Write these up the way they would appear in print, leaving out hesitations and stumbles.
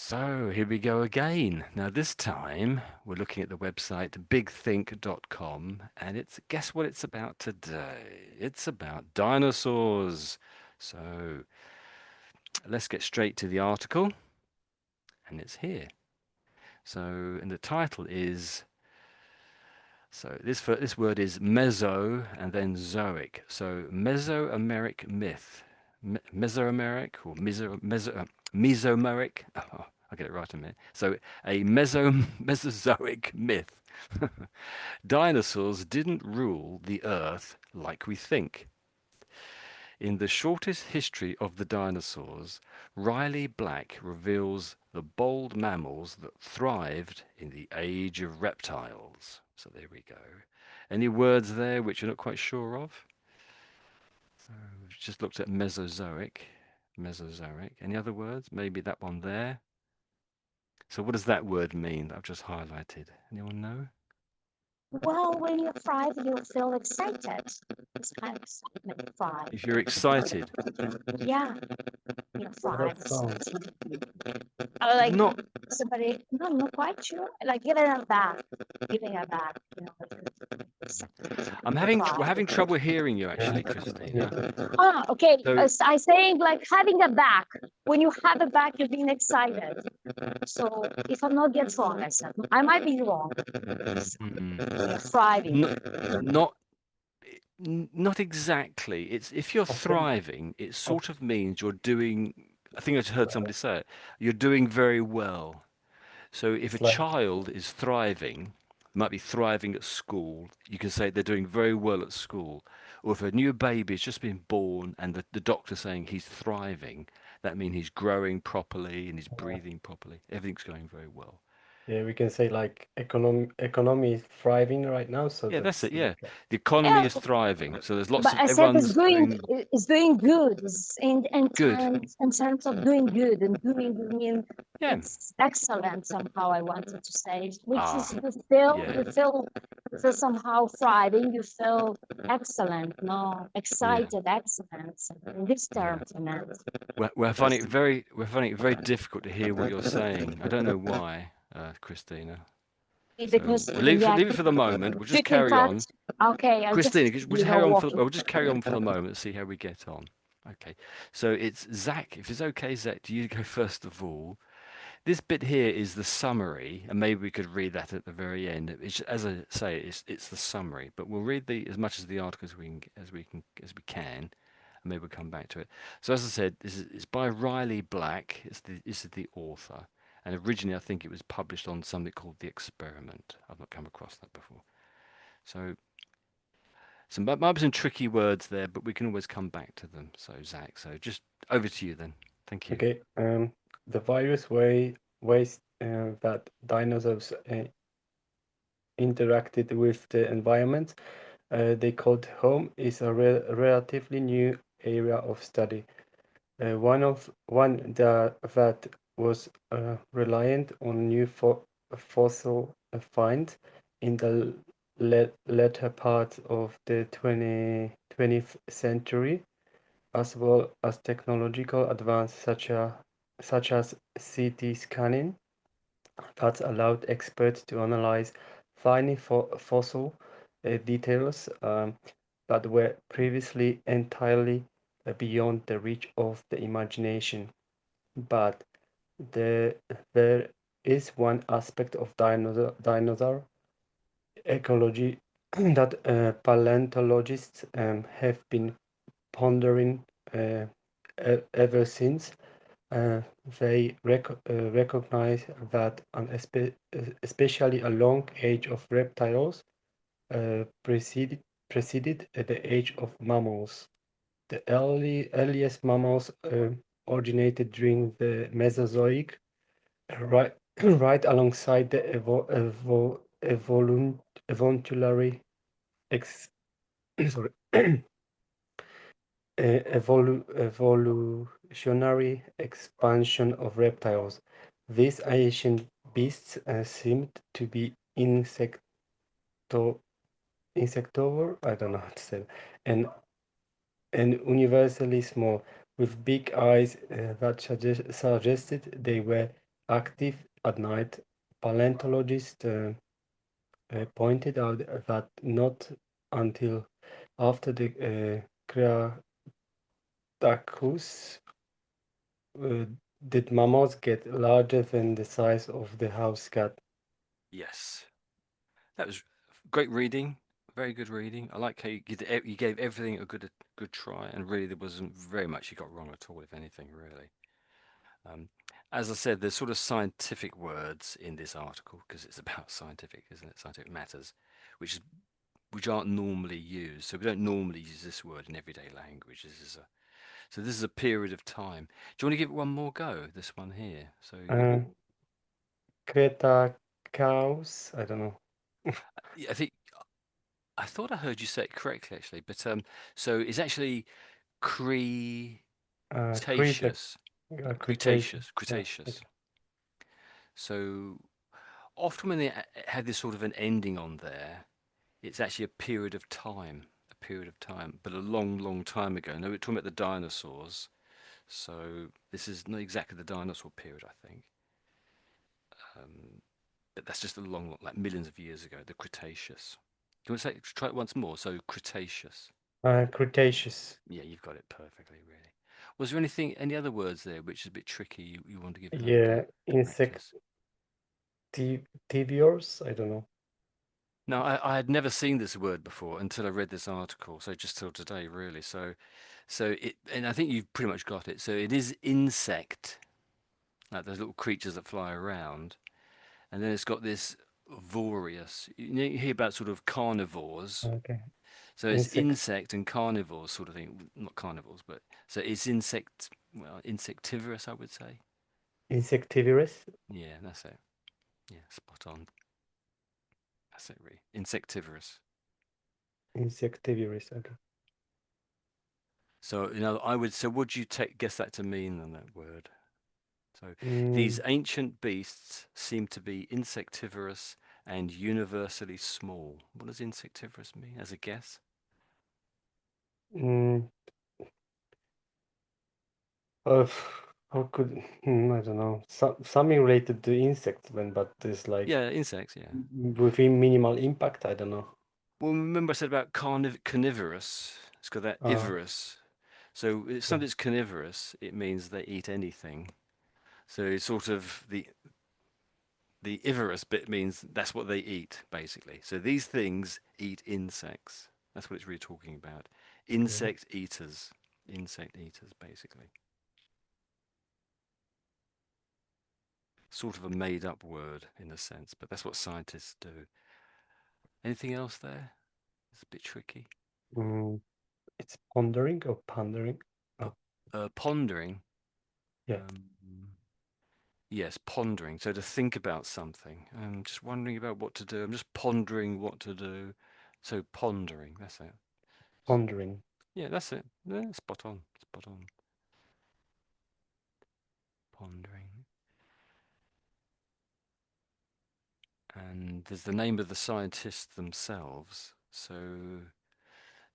So here we go again. Now this time we're looking at the website bigthink.com, and guess what it's about today? It's about dinosaurs. So let's get straight to the article, and it's here. So and the title is this word is meso and then zoic. So Mesoameric myth, Mesoameric or Mesoameric. Oh, I'll get it right in a minute. So a Mesozoic myth. Dinosaurs didn't rule the earth like we think. In the shortest history of the dinosaurs, Riley Black reveals the bold mammals that thrived in the age of reptiles. So there we go. Any words there which you're not quite sure of? We've just looked at Mesozoic. Mesozoic. Any other words? Maybe that one there. So what does that word mean that I've just highlighted? Anyone know? Well, when you thrive, you feel excited. It's kind of excitement, thrive. If you're excited. Yeah, you thrive. Sounds. Like Not somebody, no, I'm not quite sure. Like giving it back, we're having trouble hearing you actually, Christina. Ah, okay. So I saying like having a back. When you have a back, you're being excited. So if I'm not get wrong, I might be wrong. Thriving. not exactly. It's if you're thriving, it sort of means you're doing. I think I just heard somebody say it. You're doing very well. So if a child is thriving, might be thriving at school, you can say they're doing very well at school. Or if a new baby has just been born and the doctor's saying he's thriving, that means he's growing properly and he's breathing properly. Everything's going very well. Yeah, we can say like economy is thriving right now, so Yeah, that's that's it. Yeah, like the economy Yeah, is thriving. So there's lots but of I said everyone's doing it's doing good. It's good. in terms of doing good and doing, I mean, Yeah. it's excellent somehow. I wanted to say, which is Ah, you feel yeah, you feel somehow thriving. You feel excellent, no, yeah, excited, excellent. In this yeah. terms, I meant. We're finding it very difficult to hear what you're saying. I don't know why, Christina. So Because we'll yeah, leave it for the moment. We'll just keep in carry on. touch. Okay, I'll Christina, just we'll just carry on walking. we'll just carry on for the moment and see how we get on. Okay. So it's Zach. If it's okay, Zach, do you go first of all? This bit here is the summary, and maybe we could read that at the very end. As I say, it's the summary, but we'll read as much of the article as we can, and maybe we'll come back to it. So as I said, it's by Riley Black. This is the author, and originally I think it was published on something called The Experiment. I've not come across that before. So might be some tricky words there, but we can always come back to them. So Zach, so just over to you then. Thank you. okay. The various ways that dinosaurs interacted with the environment they called home is a relatively new area of study. One that was reliant on new fossil finds in the latter part of the 20th century, as well as technological advances such as CT scanning that allowed experts to analyze tiny fossil details that were previously entirely beyond the reach of the imagination. But there, there is one aspect of dinosaur ecology that paleontologists have been pondering uh, ever since. Uh, they recognize that especially a long age of reptiles preceded the age of mammals. The earliest mammals originated during the Mesozoic, right, right alongside the evolutionary ex, sorry, evolutionary expansion of reptiles. These ancient beasts seemed to be insectivore, I don't know how to say it, and universally small, with big eyes that suggested they were active at night. Paleontologists pointed out that not until after the Cretaceous uh, did mammals get larger than the size of the house cat. Yes, that was great reading. Very good reading. I like how you gave everything a good try, and really there wasn't very much you got wrong at all, if anything, really. Um, as I said, there's sort of scientific words in this article because it's about scientific, isn't it? Scientific matters, which is which aren't normally used. So we don't normally use this word in everyday language. This is a period of time. Do you want to give it one more go? This one here. So you, Uh, Cretaceous, I don't know. yeah, I thought I heard you say it correctly actually, but so it's actually Cretaceous, Cretaceous, Cretaceous. Yeah, Cretaceous. So often when they have this sort of an ending on there, it's actually a period of time, but a long, long time ago. No, we're talking about the dinosaurs. So this is not exactly the dinosaur period, I think. But that's just a long, like millions of years ago, the Cretaceous. Do you want to try it once more? So Cretaceous. Cretaceous. Yeah, you've got it perfectly, really. Was there any other words there which is a bit tricky you want to give another go Yeah, to practice? insectivorous. I don't know. No, I had never seen this word before until I read this article. So just till today, really. And I think you've pretty much got it. So it is insect, like those little creatures that fly around, and then it's got this vorous. You hear about sort of carnivores. Okay. So it's Insect, insect and carnivores sort of thing. Not carnivores, but so it's insectivorous, I would say. insectivorous, Yeah, that's it. Yeah, spot on. That's it, really. Insectivorous. insectivorous. Okay. So, what do you guess that to mean then, that word? So, these Mm, ancient beasts seem to be insectivorous and universally small. What does insectivorous mean as a guess? mm, uh, how could I don't know. Something related to insects, then, but it's like Yeah, insects, yeah. within minimal impact. I don't know. Well, remember I said about carnivorous? It's got that Uh, ivorous. So, if yeah, something's carnivorous, it means they eat anything. So, it's sort of the ivorous bit means that's what they eat, basically. So these things eat insects. That's what it's really talking about. okay. Insect eaters. Insect eaters, basically. Sort of a made up word in a sense, but that's what scientists do. Anything else there? It's a bit tricky. Mm, it's pondering or pondering. P- Oh, pondering. yeah, Um, yes, pondering. So to think about something. I'm just wondering about what to do. I'm just pondering what to do. So pondering. That's it. pondering. Yeah, that's it. Yeah, spot on. Spot on. Pondering. And there's the name of the scientists themselves. So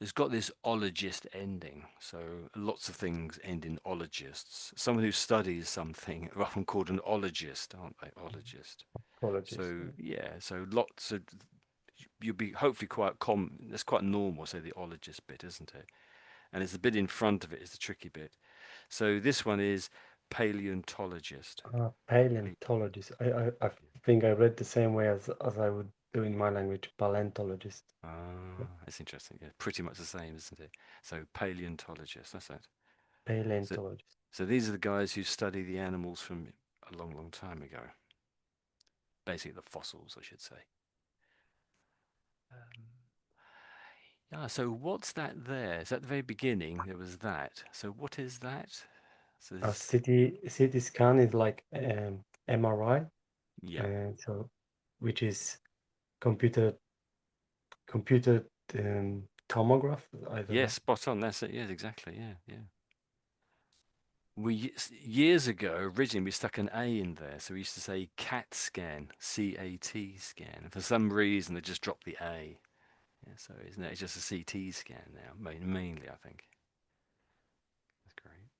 it's got this ologist ending. So lots of things end in ologists. Someone who studies something are often called an ologist, aren't they? Ologist. Apologies. So yeah, so lots of you'll be hopefully quite that's quite normal, say the ologist bit, isn't it? And it's the bit in front of it is the tricky bit. So this one is paleontologist. Paleontologist. I think I read the same way as I would do in my language, paleontologist. Yeah, Ah, it's interesting. Yeah, pretty much the same, isn't it? So paleontologist, that's it. So, paleontologist. so these are the guys who study the animals from a long, long time ago. Basically, the fossils, I should say. Um, yeah. So what's that there? So at the very beginning, there was that. So what is that? So A this, CT scan is like MRI, yeah. and so which is computer computer tomograph. I don't Yeah, know. spot on. That's it. Yes, exactly. Yeah, yeah. Years ago, originally we stuck an A in there, so we used to say CAT scan, CAT scan. For some reason, they just dropped the A. Yeah, so isn't it? It's just a CT scan now, mainly, I think. That's great.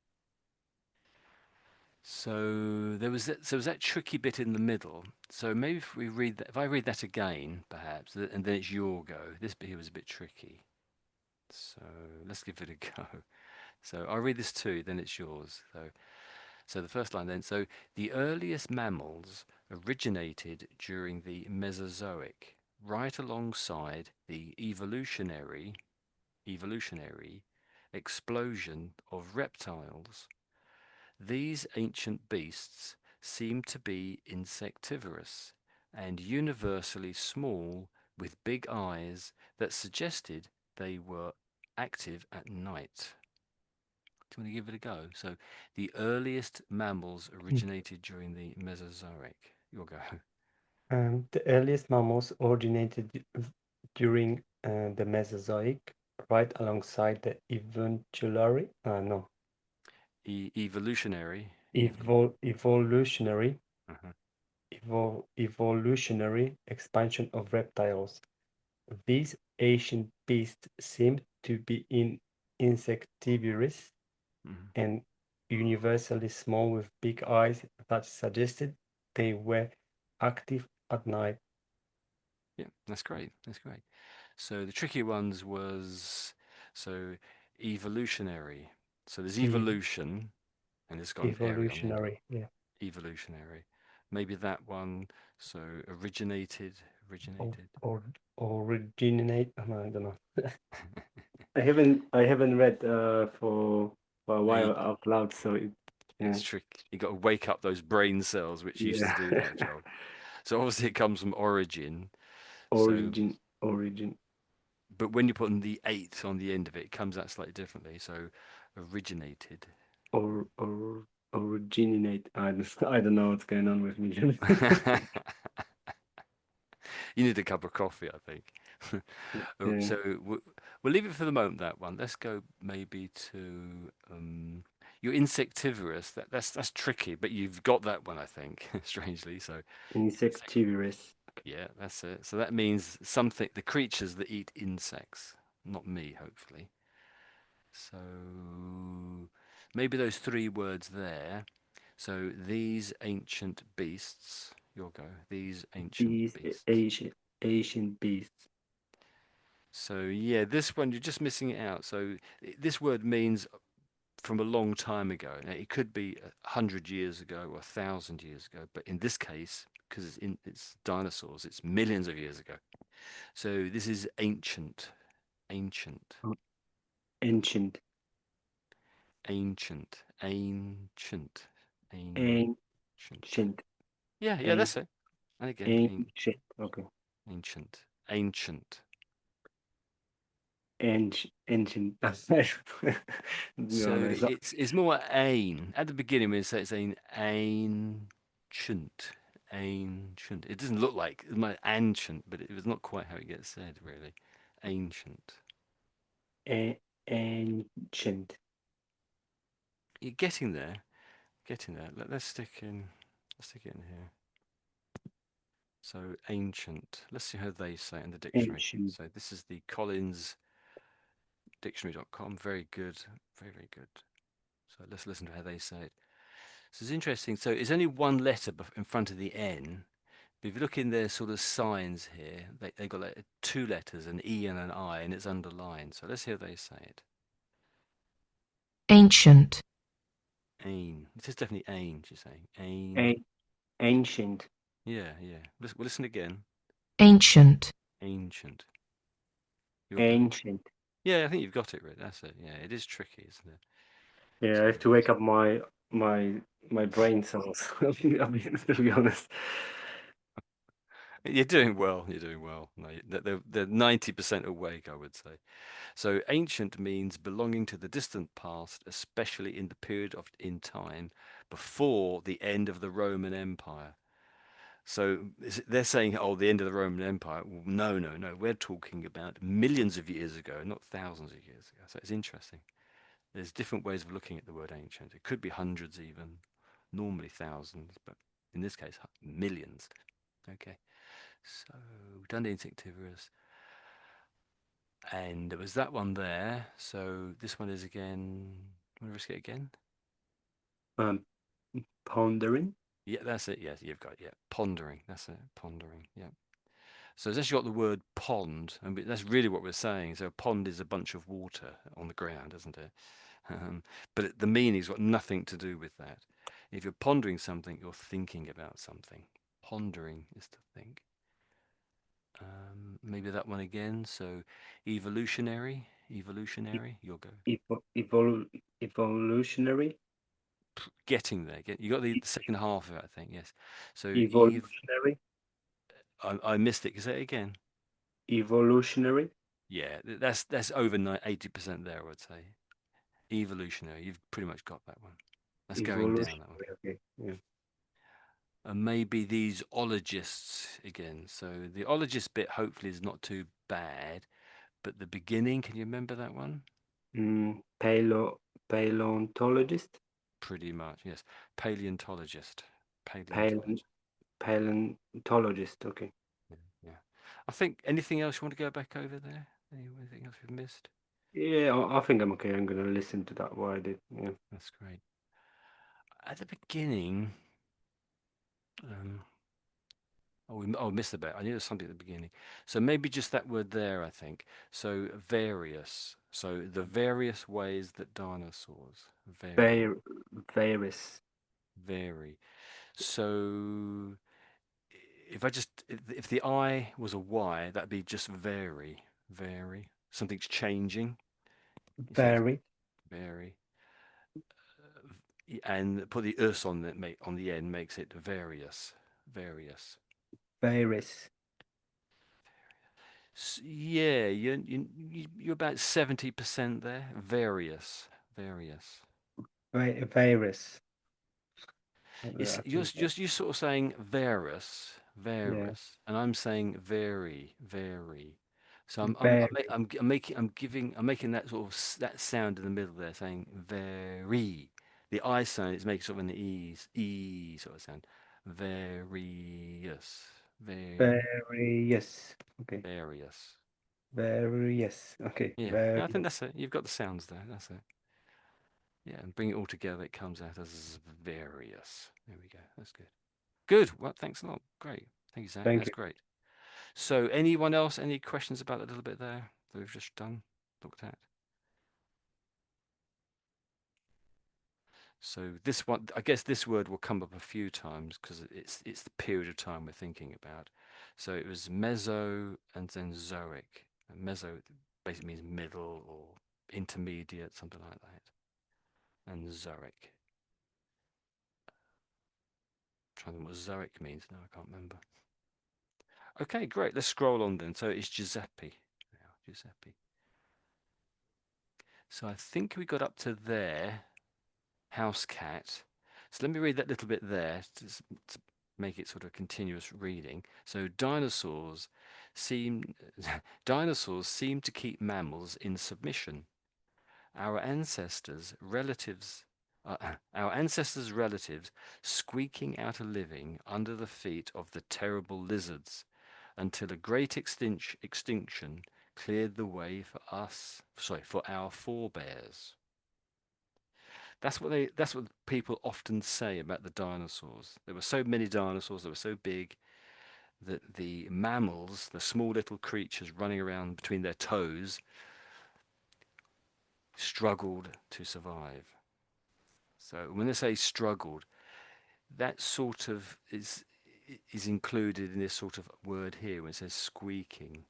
So there was that tricky bit in the middle. So maybe if we read that, if I read that again, perhaps, and then it's your go. This bit here was a bit tricky. So let's give it a go. So I'll read this too, then it's yours. So the first line then. So the earliest mammals originated during the Mesozoic, right alongside the evolutionary explosion of reptiles. These ancient beasts seem to be insectivorous and universally small with big eyes that suggested they were active at night. Do you want to give it a go? So, the earliest mammals originated during the Mesozoic. You'll go. The earliest mammals originated during the Mesozoic, right alongside the evolutionary, no, Evolutionary. evolutionary, Uh-huh. evolutionary expansion of reptiles. These ancient beasts seem to be insectivorous Mhm. and universally small with big eyes that suggested they were active at night. Yeah, that's great. That's great. So the tricky ones was so evolutionary. So there's Ev- evolution, and it's got an area on the end of Evolutionary, yeah. it. Evolutionary. Maybe that one. So originated, Or, originated. or originate. I don't know. I haven't read for a Hey, while out loud, so it's yeah, tricky. You got to wake up those brain cells which used to yeah. do that job. So obviously it comes from origin. So, Origin but when you put in the eight on the end of it, it comes out slightly differently. So originated. or originate. I don't know what's going on with me. You need a cup of coffee, I think. Yeah, So we'll leave it for the moment, that one. Let's go maybe to you're insectivorous. That's tricky, but you've got that one, I think, strangely. So insectivorous. yeah, that's it. So that means something, the creatures that eat insects, not me, hopefully. So maybe those three words there. So these ancient beasts, you'll go, these ancient These beasts. Asian beasts. So yeah, this one you're just missing it out. So this word means from a long time ago. Now, it could be 100 years ago or 1,000 years ago, but in this case, because it's dinosaurs, it's millions of years ago. So this is ancient, ancient, Oh, ancient, ancient, ancient, ancient. ancient, Yeah, yeah, an- that's it. And again, ancient. Okay, ancient, ancient. ancient. No, no, So it's not it's more ain. At the beginning, when it says it's ancient, ancient. It doesn't look like it might ancient, but it was not quite how it gets said, really. Ancient. ancient. You're getting there, getting there. Let's stick it in here. So ancient. Let's see how they say it in the dictionary. Ancient. So this is the Collins dictionary.com. Very good, very very good. So let's listen to how they say it. So it's interesting. So it's only one letter in front of the N. But if you look in their sort of signs here, they got like two letters, an E and an I, and it's underlined. So let's hear they say it. ancient, Ain. This is definitely ain, she's saying. Ain. A- ancient. Yeah, yeah. We'll listen again. ancient, Ancient. You'll go. Ancient. Yeah, I think you've got it right. That's it. Yeah, it is tricky, isn't it? Yeah, I So have to wake up my my brain cells. I mean, to be honest. you're doing well. You're doing well. No, they're 90% awake, I would say. So ancient means belonging to the distant past, especially in the period of in time before the end of the Roman Empire. So they're saying, oh, the end of the Roman Empire. Well, no, no, no. We're talking about millions of years ago, not thousands of years ago. So it's interesting. There's different ways of looking at the word ancient. It could be hundreds even, normally thousands, but in this case, millions. Okay. So we've done the insectivorous. And there was that one there. So this one is again. Want to risk it again? Um, Pondering. Yeah, that's it. Yes, you've got it. Yeah, pondering. That's it. Pondering. Yeah. So it's actually got the word pond, and that's really what we're saying. So a pond is a bunch of water on the ground, isn't it? But the meaning's got nothing to do with that. If you're pondering something, you're thinking about something. Pondering is to think. Maybe that one again. So evolutionary, evolutionary. You'll go. Evolutionary. Getting there. You got the second half of it, I think. Yes. So Evolutionary. I missed it. Can you say it again? Evolutionary. Yeah, that's over 80% there, I would say. Evolutionary. You've pretty much got that one. That's going down that one. Evolutionary. Okay. Yeah. And maybe these ologists again. So the ologist bit hopefully is not too bad, but the beginning, can you remember that one? Paleontologist. Pretty much, yes. Paleontologist. Paleon, Paleontologist. Paleontologist. Okay. Yeah, yeah. I think anything else you want to go back over there? Anything else we've missed? Yeah, I think I'm okay. I'm gonna listen to that. What I did. Yeah. That's great. At the beginning, um, we missed the bit. I knew there was something at the beginning. So maybe just that word there, I think. So various. So the various ways that dinosaurs vary. Var Varus. Vary. So if the I was a Y, that'd be just vary. Vary. Something's changing. You say Very. vary. And put the us on the end makes it various. Various. Varus. Yeah, you're about 70% there. Various, various. Virus. It's I think you're sort of saying varus, yeah. varus, and I'm saying vary, vary. So Very. I'm making that sort of that sound in the middle there, saying very. The I sound is making sort of an e sort of sound. Various, Various. Okay. various. Various. Okay. Yeah, yeah, I think Various. that's it. You've got the sounds there. That's it. Yeah, and bring it all together, it comes out as various. There we go. That's good. Good. Well, thanks a lot. Great. Thank you, Zach. Thank That's you. great. So, anyone else? Any questions about that little bit there that we've just looked at? So this one, I guess this word will come up a few times because it's the period of time we're thinking about. So it was Meso and then Zoic. And Meso basically means middle or intermediate, something like that. And Zoic. Trying to think what Zoic means now. I can't remember. Okay, great. Let's scroll on then. So it's Giuseppe. Now, Giuseppe. So I think we got up to there. House cat. So let me read that little bit there to make it sort of continuous reading. So seem dinosaurs seem to keep mammals in submission. Our ancestors' relatives our ancestors' relatives squeaking out a living under the feet of the terrible lizards until a great extinction cleared the way for our forebears. That's what people often say about the dinosaurs. There were so many dinosaurs, they were so big that the mammals, the small little creatures running around between their toes, struggled to survive. So when they say struggled, that sort of is included in this sort of word here when it says squeaking.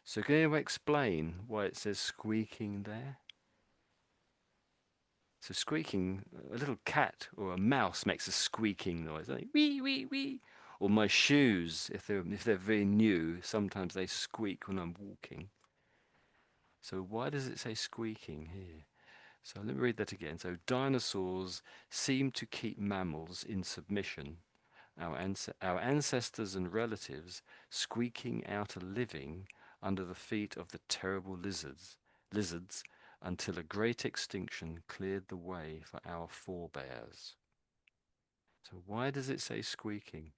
So can anyone explain why it says squeaking there? So squeaking, a little cat or a mouse makes a squeaking noise, like wee wee wee. Or my shoes, if they're very new, sometimes they squeak when I'm walking. So why does it say squeaking here? So let me read that again. So dinosaurs seem to keep mammals in submission. Our ancestors and relatives squeaking out a living under the feet of the terrible lizards until a great extinction cleared the way for our forebears. So why does it say squeaking?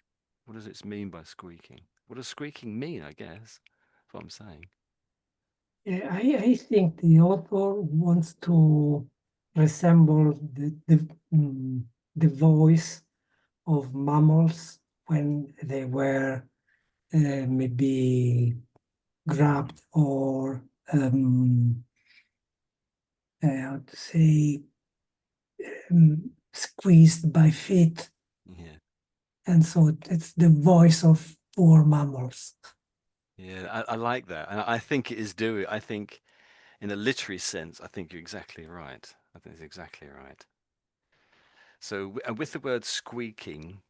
What does it mean by squeaking? What does squeaking mean, I guess? That's what I'm saying. Yeah, I think the author wants to resemble the the voice of mammals when they were maybe grabbed or how to say squeezed by feet, Yeah. and so it's the voice of poor mammals. Yeah, I like that. And I think it is doing, I think in a literary sense, I think you're exactly right. I think it's exactly right. So, and with the word squeaking,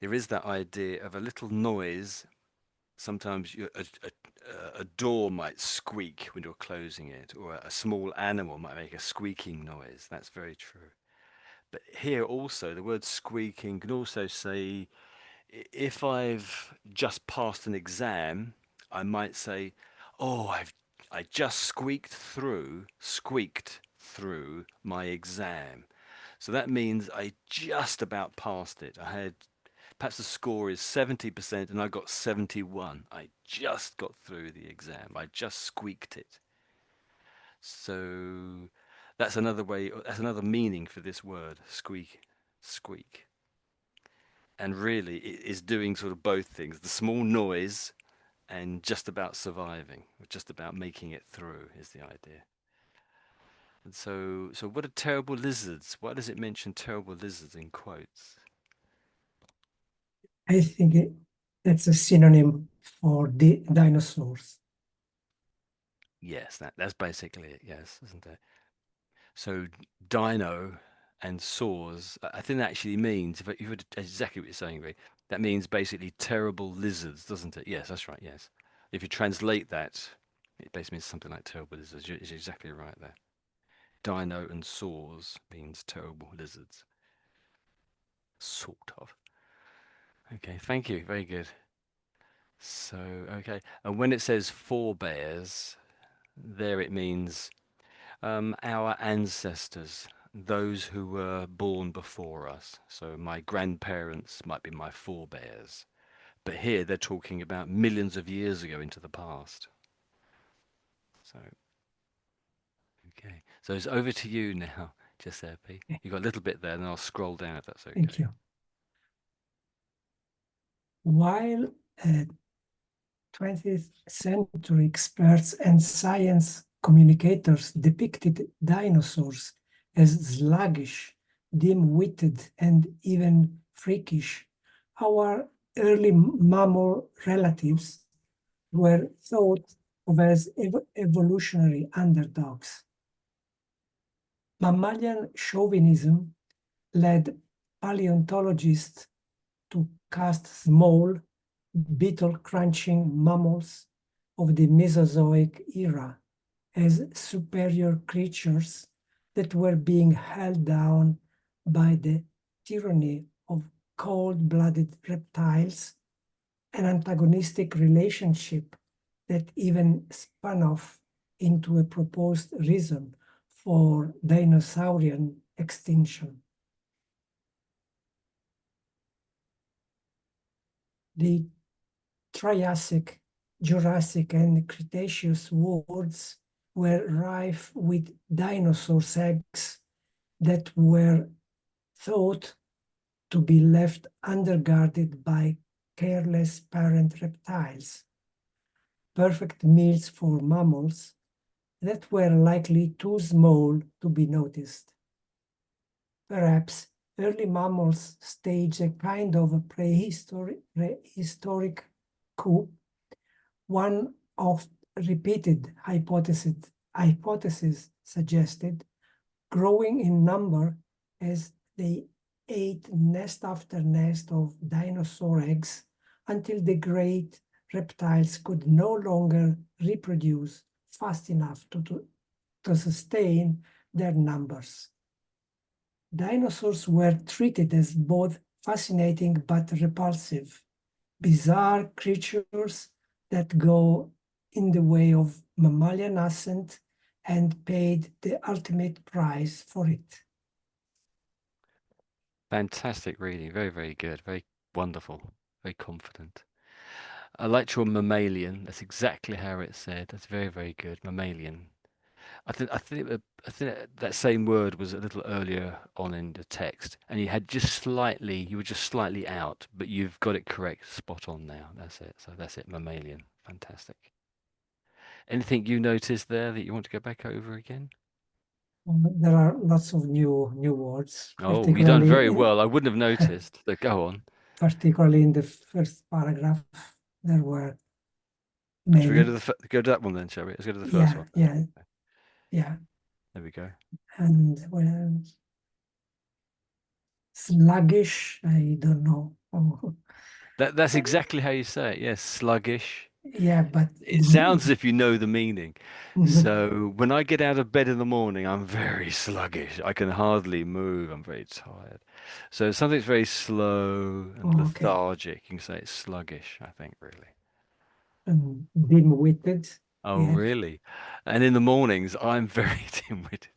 there is that idea of a little noise. Sometimes a door might squeak when you're closing it, or a small animal might make a squeaking noise. That's very true. But here also, the word squeaking can also say, if I've just passed an exam, I might say, "Oh, I just squeaked through my exam." So that means I just about passed it. I had perhaps the score is 70% and I got 71. I just got through the exam. I just squeaked it. So that's another way, that's another meaning for this word, squeak. And really it is doing sort of both things, the small noise and just about surviving, or just about making it through is the idea. And so what are terrible lizards? Why does it mention terrible lizards in quotes? I think that's a synonym for the dinosaurs. Yes, that's basically it, yes, isn't it? So dino and saws, I think that actually means, if you would exactly what you're saying, Ray, that means basically terrible lizards, doesn't it? Yes, that's right, yes. If you translate that, it basically means something like terrible lizards. You're exactly right there. Dino and saws means terrible lizards. Sort of. Okay, thank you. Very good. So, okay. And when it says forebears, there it means our ancestors, those who were born before us. So my grandparents might be my forebears. But here they're talking about millions of years ago into the past. So, okay. So it's over to you now, Giuseppe. Okay, You got a little bit there, and I'll scroll down if that's thank okay. you. While 20th century experts and science communicators depicted dinosaurs as sluggish, dim-witted, and even freakish, our early mammal relatives were thought of as evolutionary underdogs. Mammalian chauvinism led paleontologists to cast small, beetle-crunching mammals of the Mesozoic era as superior creatures that were being held down by the tyranny of cold-blooded reptiles, an antagonistic relationship that even spun off into a proposed reason for dinosaurian extinction. The Triassic, Jurassic, and Cretaceous worlds were rife with dinosaur eggs that were thought to be left underguarded by careless parent reptiles, perfect meals for mammals that were likely too small to be noticed. Perhaps early mammals staged a kind of a prehistoric coup, one of repeated hypotheses suggested, growing in number as they ate nest after nest of dinosaur eggs until the great reptiles could no longer reproduce fast enough to sustain their numbers. Dinosaurs were treated as both fascinating but repulsive, bizarre creatures that go in the way of mammalian ascent and paid the ultimate price for it. Fantastic reading. Very, very good. Very wonderful. Very confident. I liked your mammalian. That's exactly how it's said. That's very, very good. Mammalian. I think that same word was a little earlier on in the text, and you were just slightly out, but you've got it correct, spot on now. That's it. So that's it, mammalian. Fantastic. Anything you noticed there that you want to go back over again? There are lots of new words, Oh, you've done very particularly well. I wouldn't have noticed. So go on. particularly in the first paragraph. There were Should we go many. to go to that one then, shall we? Let's go to the first one. Yeah. There we go. And well, sluggish, I don't know. Oh, That's exactly how you say it. Yes, sluggish. yeah, but It sounds as if you know the meaning. So when I get out of bed in the morning, I'm very sluggish. I can hardly move. I'm very tired. So something's very slow and okay. lethargic. You can say it's sluggish, I think, really. Dim-witted. Oh, Yeah. really? And in the mornings, I'm very dim-witted.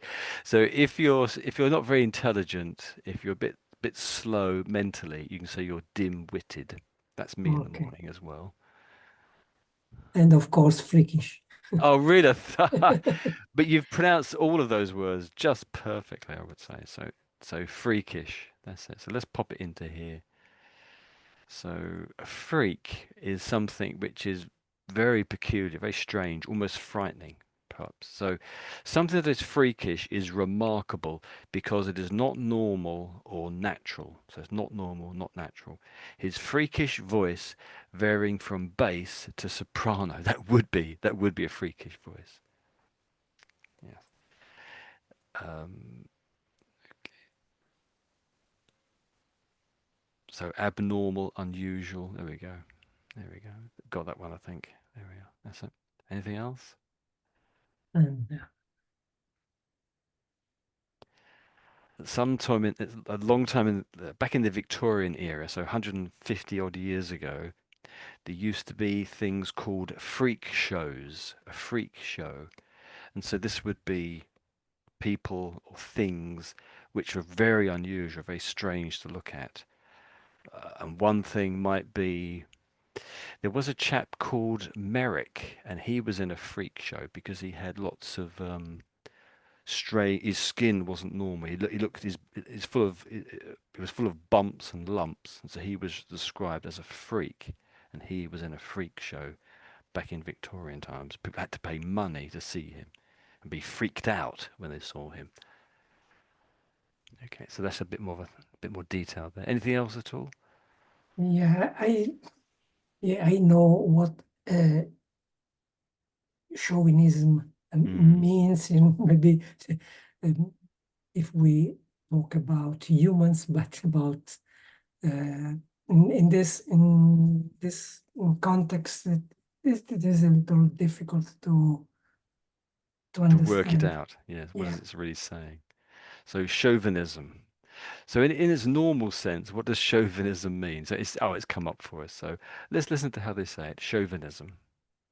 So if you're not very intelligent, if you're a bit slow mentally, you can say you're dim-witted. That's me in the Okay. morning as well. And of course, freakish. Oh, really? But you've pronounced all of those words just perfectly, I would say. So freakish. That's it. So let's pop it into here. So a freak is something which is very peculiar, very strange, almost frightening, perhaps. So something that is freakish is remarkable because it is not normal or natural. So it's not normal, not natural. His freakish voice varying from bass to soprano. That would be a freakish voice. Yeah. Um, so abnormal, unusual. There we go. There we go. Got that one, I think. There we are. That's it. Anything else? And Sometime a long time back in the Victorian era, so 150 odd years ago, there used to be things called freak shows, a freak show. And so this would be people or things which are very unusual, very strange to look at. And one thing might be there was a chap called Merrick, and he was in a freak show because he had lots of his skin wasn't normal. He looked he's full of it was full of bumps and lumps, and so he was described as a freak, and he was in a freak show back in Victorian times. People had to pay money to see him and be freaked out when they saw him. Okay, so that's a bit more detail there. Anything else at all? yeah, I know what chauvinism means in maybe if we talk about humans, but about in this context, it is a little difficult to understand. Work it out. Yes, what is it really saying? So chauvinism. So in its normal sense, what does chauvinism mean? So it's come up for us. So let's listen to how they say it. Chauvinism.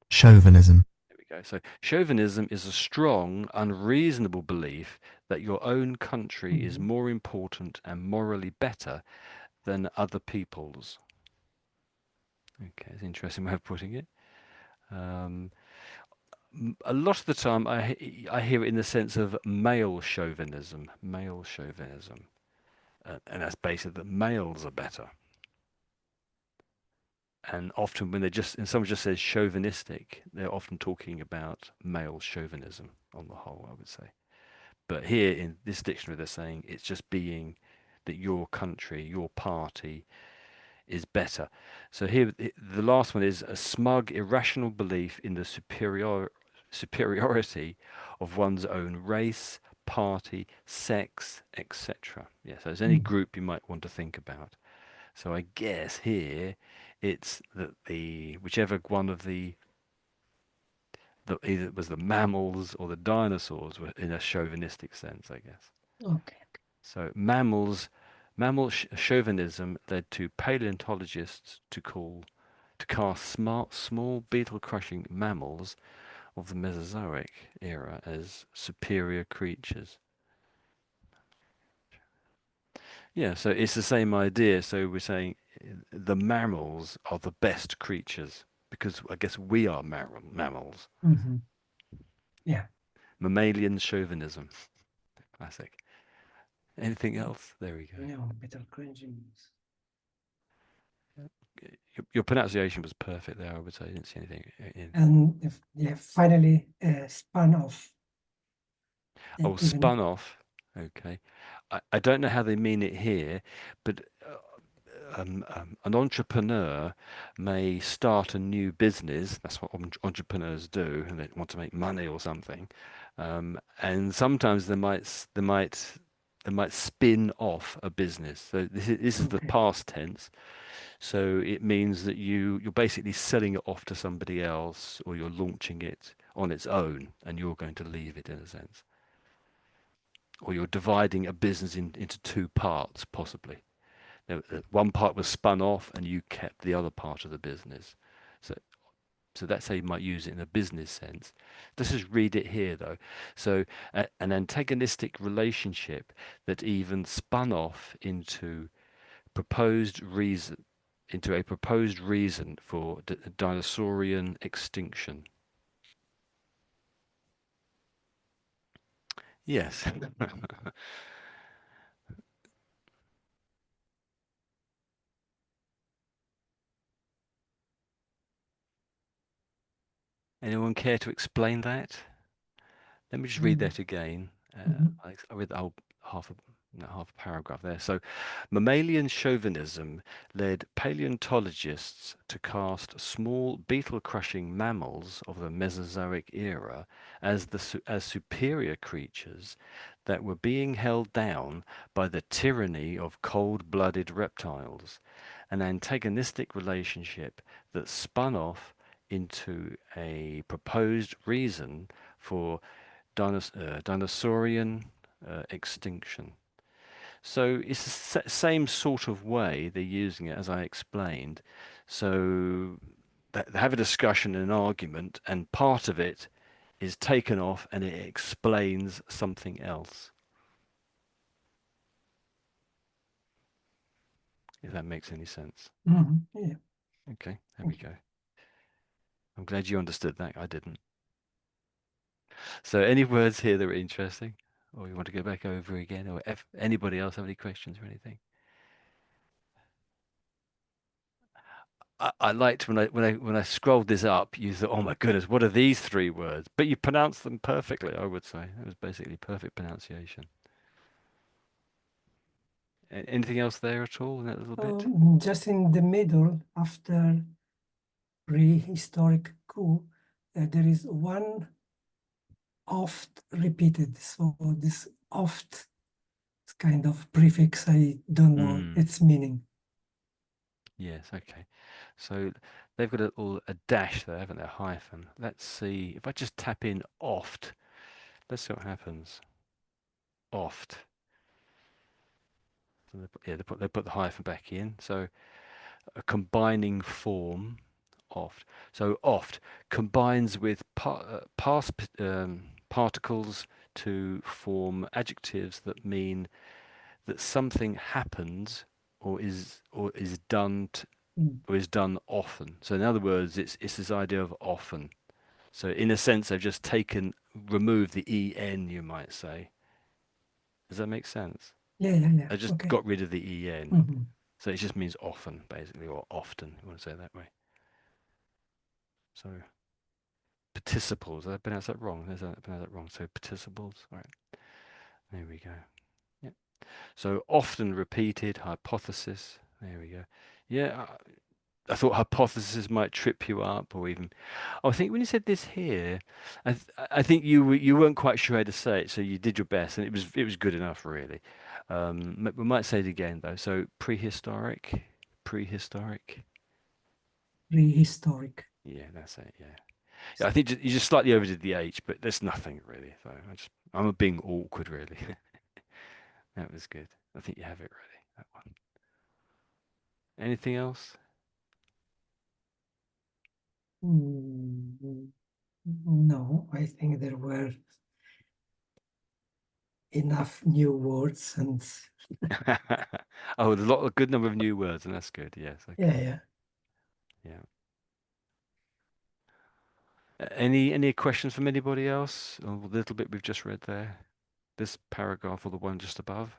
Chauvinism. There we go. So chauvinism is a strong, unreasonable belief that your own country is more important and morally better than other people's. Okay, it's an interesting way of putting it. A lot of the time, I hear it in the sense of male chauvinism, and that's basically that males are better. And often when someone just says chauvinistic, they're often talking about male chauvinism on the whole, I would say. But here in this dictionary, they're saying it's just being that your country, your party is better. So here, the last one is a smug, irrational belief in the superiority of one's own race, party, sex, etc. Yeah, so there's any group you might want to think about. So I guess here it's that whichever one of either it was the mammals or the dinosaurs were in a chauvinistic sense, I guess. Okay. So mammal chauvinism led to paleontologists to cast small beetle-crushing mammals of the Mesozoic era as superior creatures. Yeah, so it's the same idea. So we're saying the mammals are the best creatures because I guess we are mammals. Yeah. Mammalian chauvinism. Classic. Anything else? There we go. No, better cringing. Your pronunciation was perfect there, I would say. I didn't see anything in. And if, yeah, finally spun off. Oh, Even spun off. Okay. I don't know how they mean it here, but an entrepreneur may start a new business. That's what entrepreneurs do, and they want to make money or something. And sometimes they might spin off a business. So this is the Okay. past tense. So it means that you're basically selling it off to somebody else, or you're launching it on its own, and you're going to leave it in a sense. Or you're dividing a business into two parts, possibly. One part was spun off, and you kept the other part of the business. So that's how you might use it in a business sense. Let's just read it here, though. So an antagonistic relationship that even spun off into proposed reason, into a proposed reason for dinosaurian extinction. Yes. Anyone care to explain that? Let me just read that again. I read the whole half a paragraph there. So, mammalian chauvinism led paleontologists to cast small beetle-crushing mammals of the Mesozoic era as superior creatures that were being held down by the tyranny of cold-blooded reptiles, an antagonistic relationship that spun off into a proposed reason for dinosaurian extinction. So it's the same sort of way they're using it as I explained. So they have a discussion and an argument, and part of it is taken off and it explains something else. If that makes any sense. Yeah. Okay, there we go. I'm glad you understood that. I didn't. So any words here that are interesting, or you want to go back over again, or if anybody else have any questions or anything? I liked when I scrolled this up, you thought, oh my goodness, what are these three words? But you pronounced them perfectly, I would say. It was basically perfect pronunciation. Anything else there at all in that little bit? Just in the middle, after prehistoric coup, there is one oft repeated. So this oft is kind of prefix. I don't know its meaning. Yes, okay. So they've got a dash there, haven't they? A hyphen. Let's see. If I just tap in oft, let's see what happens. Oft. So they put the hyphen back in. So a combining form, oft. So oft combines with past particles to form adjectives that mean that something happens or is done or is done often. So in other words, it's this idea of often. So in a sense, they've just removed the en, you might say. Does that make sense? Yeah. They just Okay. got rid of the en. Mm-hmm. So it just means often, basically, or often, you want to say it that way. So participles, did I pronounce that wrong? I pronounced that wrong. So participles, all right. There we go. Yeah. So often repeated, hypothesis. There we go. Yeah, I thought hypothesis might trip you up, or even. I think when you said this here, I think you weren't quite sure how to say it, so you did your best, and it was good enough, really. We might say it again though. So prehistoric. Prehistoric. Yeah, that's it. Yeah, I think you just slightly overdid the H, but there's nothing really. So I'm being awkward, really. That was good. I think you have it ready. That one. Anything else? No, I think there were enough new words and Oh, a good number of new words, and that's good. Yes. Okay. yeah. Yeah. Any questions from anybody else on the little bit we've just read there? This paragraph or the one just above?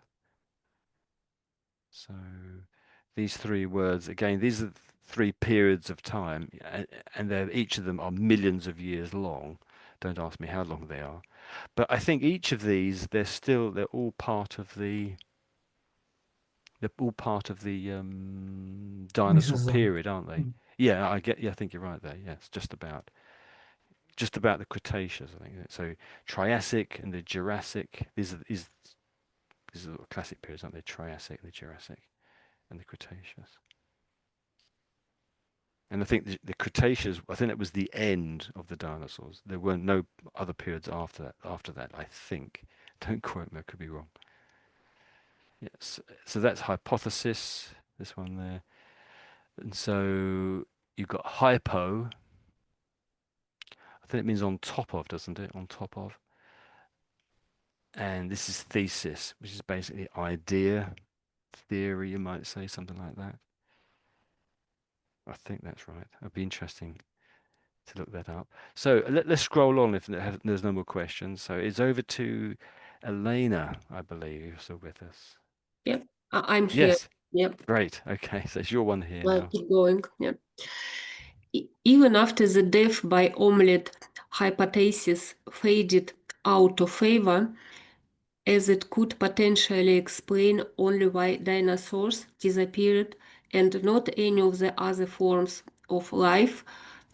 So these three words, again, these are three periods of time, and each of them are millions of years long. Don't ask me how long they are. But I think each of these, they're all part of the dinosaur Mesozoic. period, aren't they? Mm. Yeah, I think you're right there. Yes, just about the Cretaceous, I think. So Triassic and the Jurassic. These are the classic periods, aren't they? Triassic, the Jurassic, and the Cretaceous. And I think the Cretaceous, I think that was the end of the dinosaurs. There were no other periods after that. I think. Don't quote me, I could be wrong. Yes. So that's hypothesis. This one there. And so you've got hypo. I think it means on top of, doesn't it? On top of. And this is thesis, which is basically idea, theory, you might say, something like that. I think that's right. It'd be interesting to look that up. So let's scroll on if there's no more questions. So it's over to Elena, I believe, you're still with us. Yep, I'm here. Yes, Yep, great. Okay, so it's your one here I'll now. keep going. Yep. Even after the death by omelette hypothesis faded out of favor, as it could potentially explain only why dinosaurs disappeared and not any of the other forms of life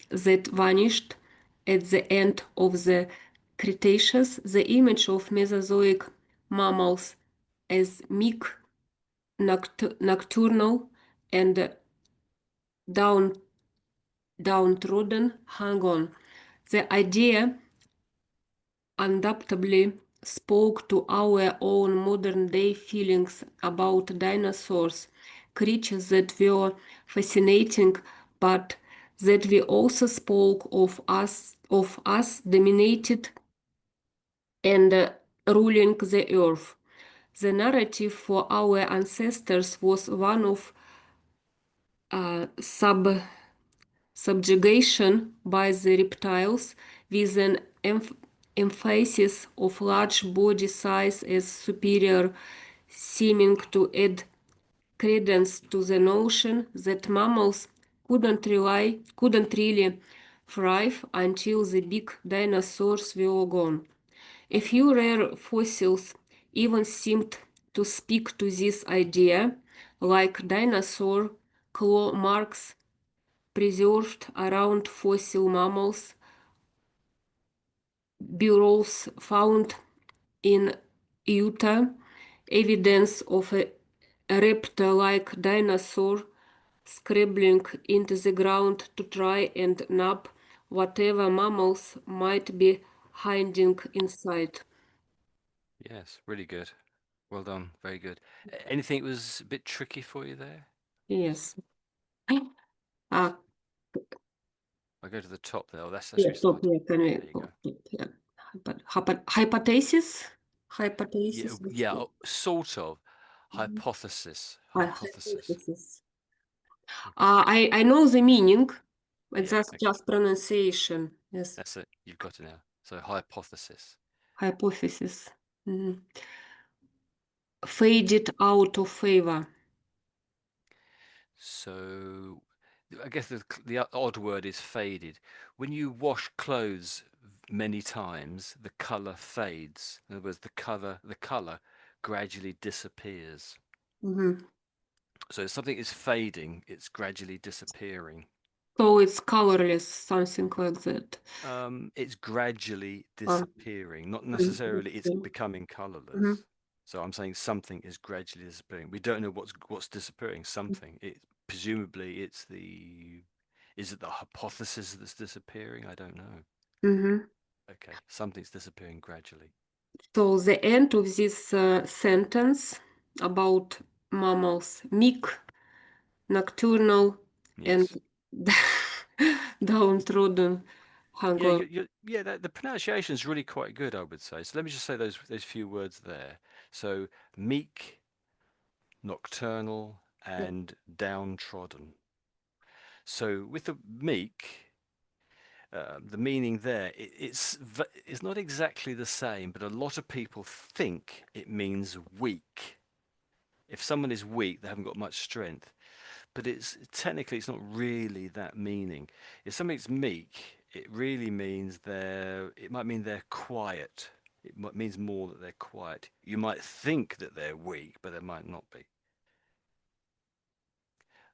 that vanished at the end of the Cretaceous, the image of Mesozoic mammals as meek, nocturnal, and downtrodden hung on. The idea undoubtedly spoke to our own modern-day feelings about dinosaurs, creatures that were fascinating, but that we also spoke of us dominated and ruling the earth. The narrative for our ancestors was one of subjugation by the reptiles, with an emphasis of large body size as superior, seeming to add credence to the notion that mammals couldn't really thrive until the big dinosaurs were gone. A few rare fossils even seemed to speak to this idea, like dinosaur claw marks preserved around fossil mammals, burrows found in Utah, evidence of a reptile-like dinosaur scrabbling into the ground to try and nab whatever mammals might be hiding inside. Yes, really good. Well done. Very good. Anything that was a bit tricky for you there? Yes. Ah, I go to the top there. Oh, that's yeah, we top, started. yeah, can we There you go go. top, yeah. Hypothesis? Yeah, Hypothesis. yeah, sort of. Mhm. Hypothesis. Hypothesis. Hypothesis. Okay. I know the meaning, but Yeah, that's okay. just pronunciation. Yes, That's it. You've got it now. So hypothesis. hypothesis. Mhm. Faded out of favor. So I guess the odd word is faded. When you wash clothes many times, the color fades. In other words, the color gradually disappears. Mhm. So if something is fading, it's gradually disappearing. So it's colorless, something like that. It's gradually Ah, disappearing, not mhm, necessarily it's okay. becoming Mhm, colorless. So I'm saying something is gradually disappearing. We don't know what's disappearing. Something. Presumably it's is it the hypothesis that's disappearing? I don't know. mhm. Okay, something's disappearing gradually. So the end of this sentence about mammals, meek, nocturnal, and Yes. downtrodden Yeah, hunger. yeah. The pronunciation is really quite good, I would say. So let me just say those few words there. So meek, nocturnal, and downtrodden. So with the meek, the meaning there, it's not exactly the same, but a lot of people think it means weak. If someone is weak, they haven't got much strength. But it's technically it's not really that meaning. If something's meek, it really means it might mean they're quiet. Means more that they're quiet. You might think that they're weak, but they might not be.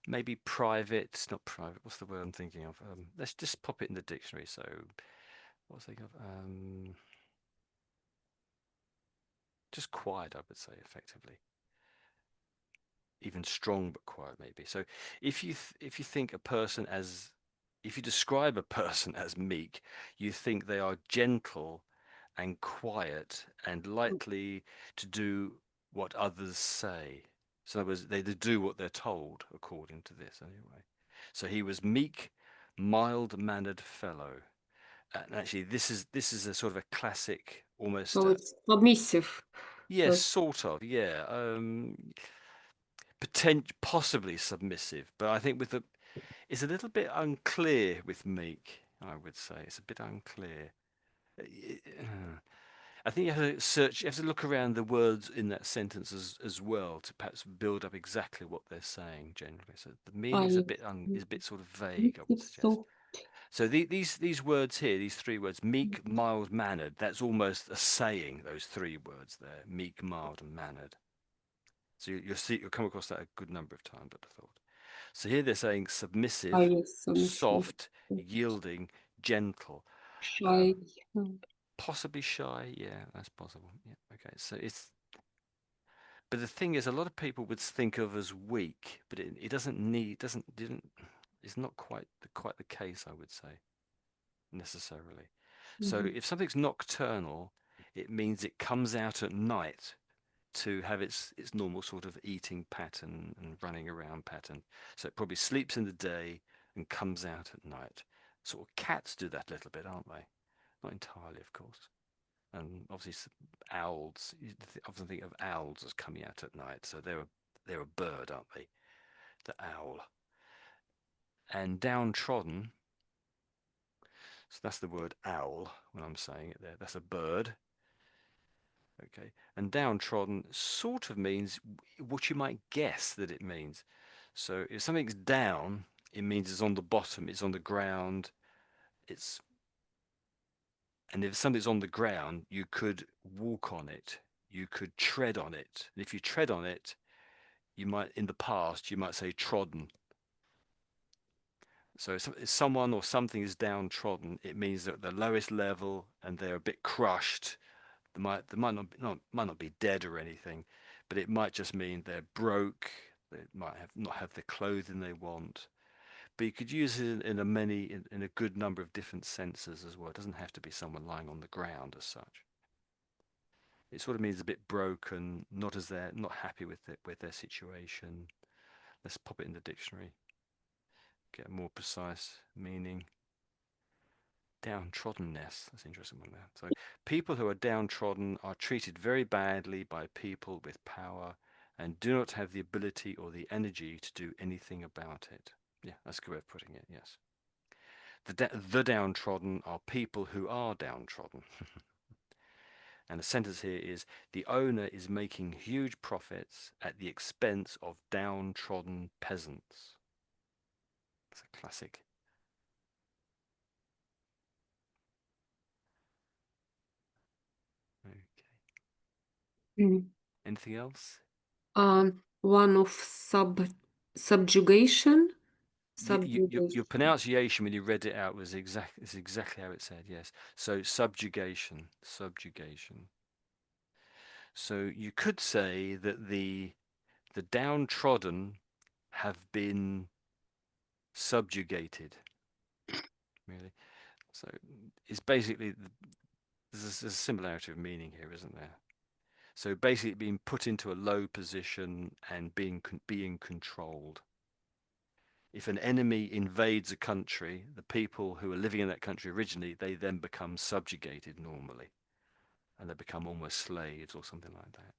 Maybe private, not private. What's the word I'm thinking of? Let's just pop it in the dictionary. So, what's thinking of? Just quiet, I would say, effectively. Even strong but quiet, maybe. So, if you think a person as, if you describe a person as meek, you think they are gentle and quiet and likely to do what others say. So in other words, they do what they're told, according to this, anyway. So he was meek, mild-mannered fellow. And actually, this is a sort of a classic, almost. So it's submissive. Yes, So sort of. Yeah. Possibly submissive, but I think it's a little bit unclear with meek. I would say it's a bit unclear. I think you have to search. You have to look around the words in that sentence as well to perhaps build up exactly what they're saying generally. So the meaning is a I bit is a bit sort of vague, I would think suggest. so. So these words here, these three words, meek, mild, mannered. That's almost a saying. Those three words there, meek, mild, and mannered. So you'll come across that a good number of times, I thought. So here they're saying Ah, submissive, yes, submissive. soft, yielding, gentle. Shy. Possibly shy. Yeah, that's possible. Yeah. Okay. So but the thing is, a lot of people would think of as weak, but it didn't. It's not quite the case, I would say, necessarily. So Mhm. if something's nocturnal, it means it comes out at night to have its normal sort of eating pattern and running around pattern. So it probably sleeps in the day and comes out at night. Sort of cats do that a little bit, aren't they? Not entirely, of course. And obviously owls. You often think of owls as coming out at night. So they're a bird, aren't they? The owl. And downtrodden. So that's the word owl when I'm saying it there. That's a bird. Okay. And downtrodden sort of means what you might guess that it means. So if something's down, it means it's on the bottom, it's on the ground, and if something's on the ground, you could walk on it, you could tread on it. And if you tread on it, in the past, you might say trodden. So if someone or something is downtrodden, it means they're at the lowest level and they're a bit crushed. They might not be dead or anything, but it might just mean they're broke. They might not have the clothing they want. But you could use it in a good number of different senses as well. It doesn't have to be someone lying on the ground as such. It sort of means a bit broken, not happy with their situation. Let's pop it in the dictionary. Get a more precise meaning. Downtroddenness. That's an interesting one there. So people who are downtrodden are treated very badly by people with power and do not have the ability or the energy to do anything about it. Yeah, that's a good way of putting it, yes. The downtrodden are people who are downtrodden. And the sentence here is, the owner is making huge profits at the expense of downtrodden peasants. It's a classic. Okay. Mm. Anything else? One of subjugation. Your pronunciation when you read it out is exactly how it said, yes. So subjugation. So you could say that the downtrodden have been subjugated, really. So it's basically there's a similarity of meaning here, isn't there? So basically being put into a low position and being controlled. If an enemy invades a country, the people who are living in that country originally, they then become subjugated normally, and they become almost slaves or something like that.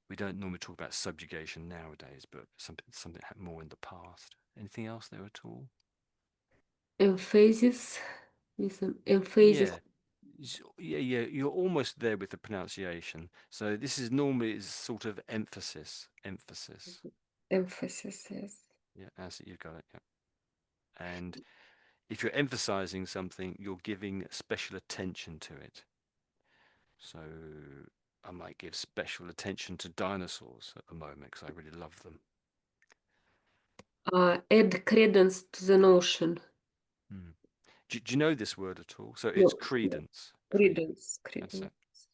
We don't normally talk about subjugation nowadays, but something happened more in the past. Anything else there at all? Emphasis with an emphasis. Yeah. Yeah, you're almost there with the pronunciation. So this is normally sort of emphasis. Emphasis, yes. Yeah, that's it, you've got it. Yeah. And if you're emphasizing something, you're giving special attention to it. So I might give special attention to dinosaurs at the moment because I really love them. Add credence to the notion. Hmm. Do you know this word at all? So No, it's no. credence. Credence. That's it.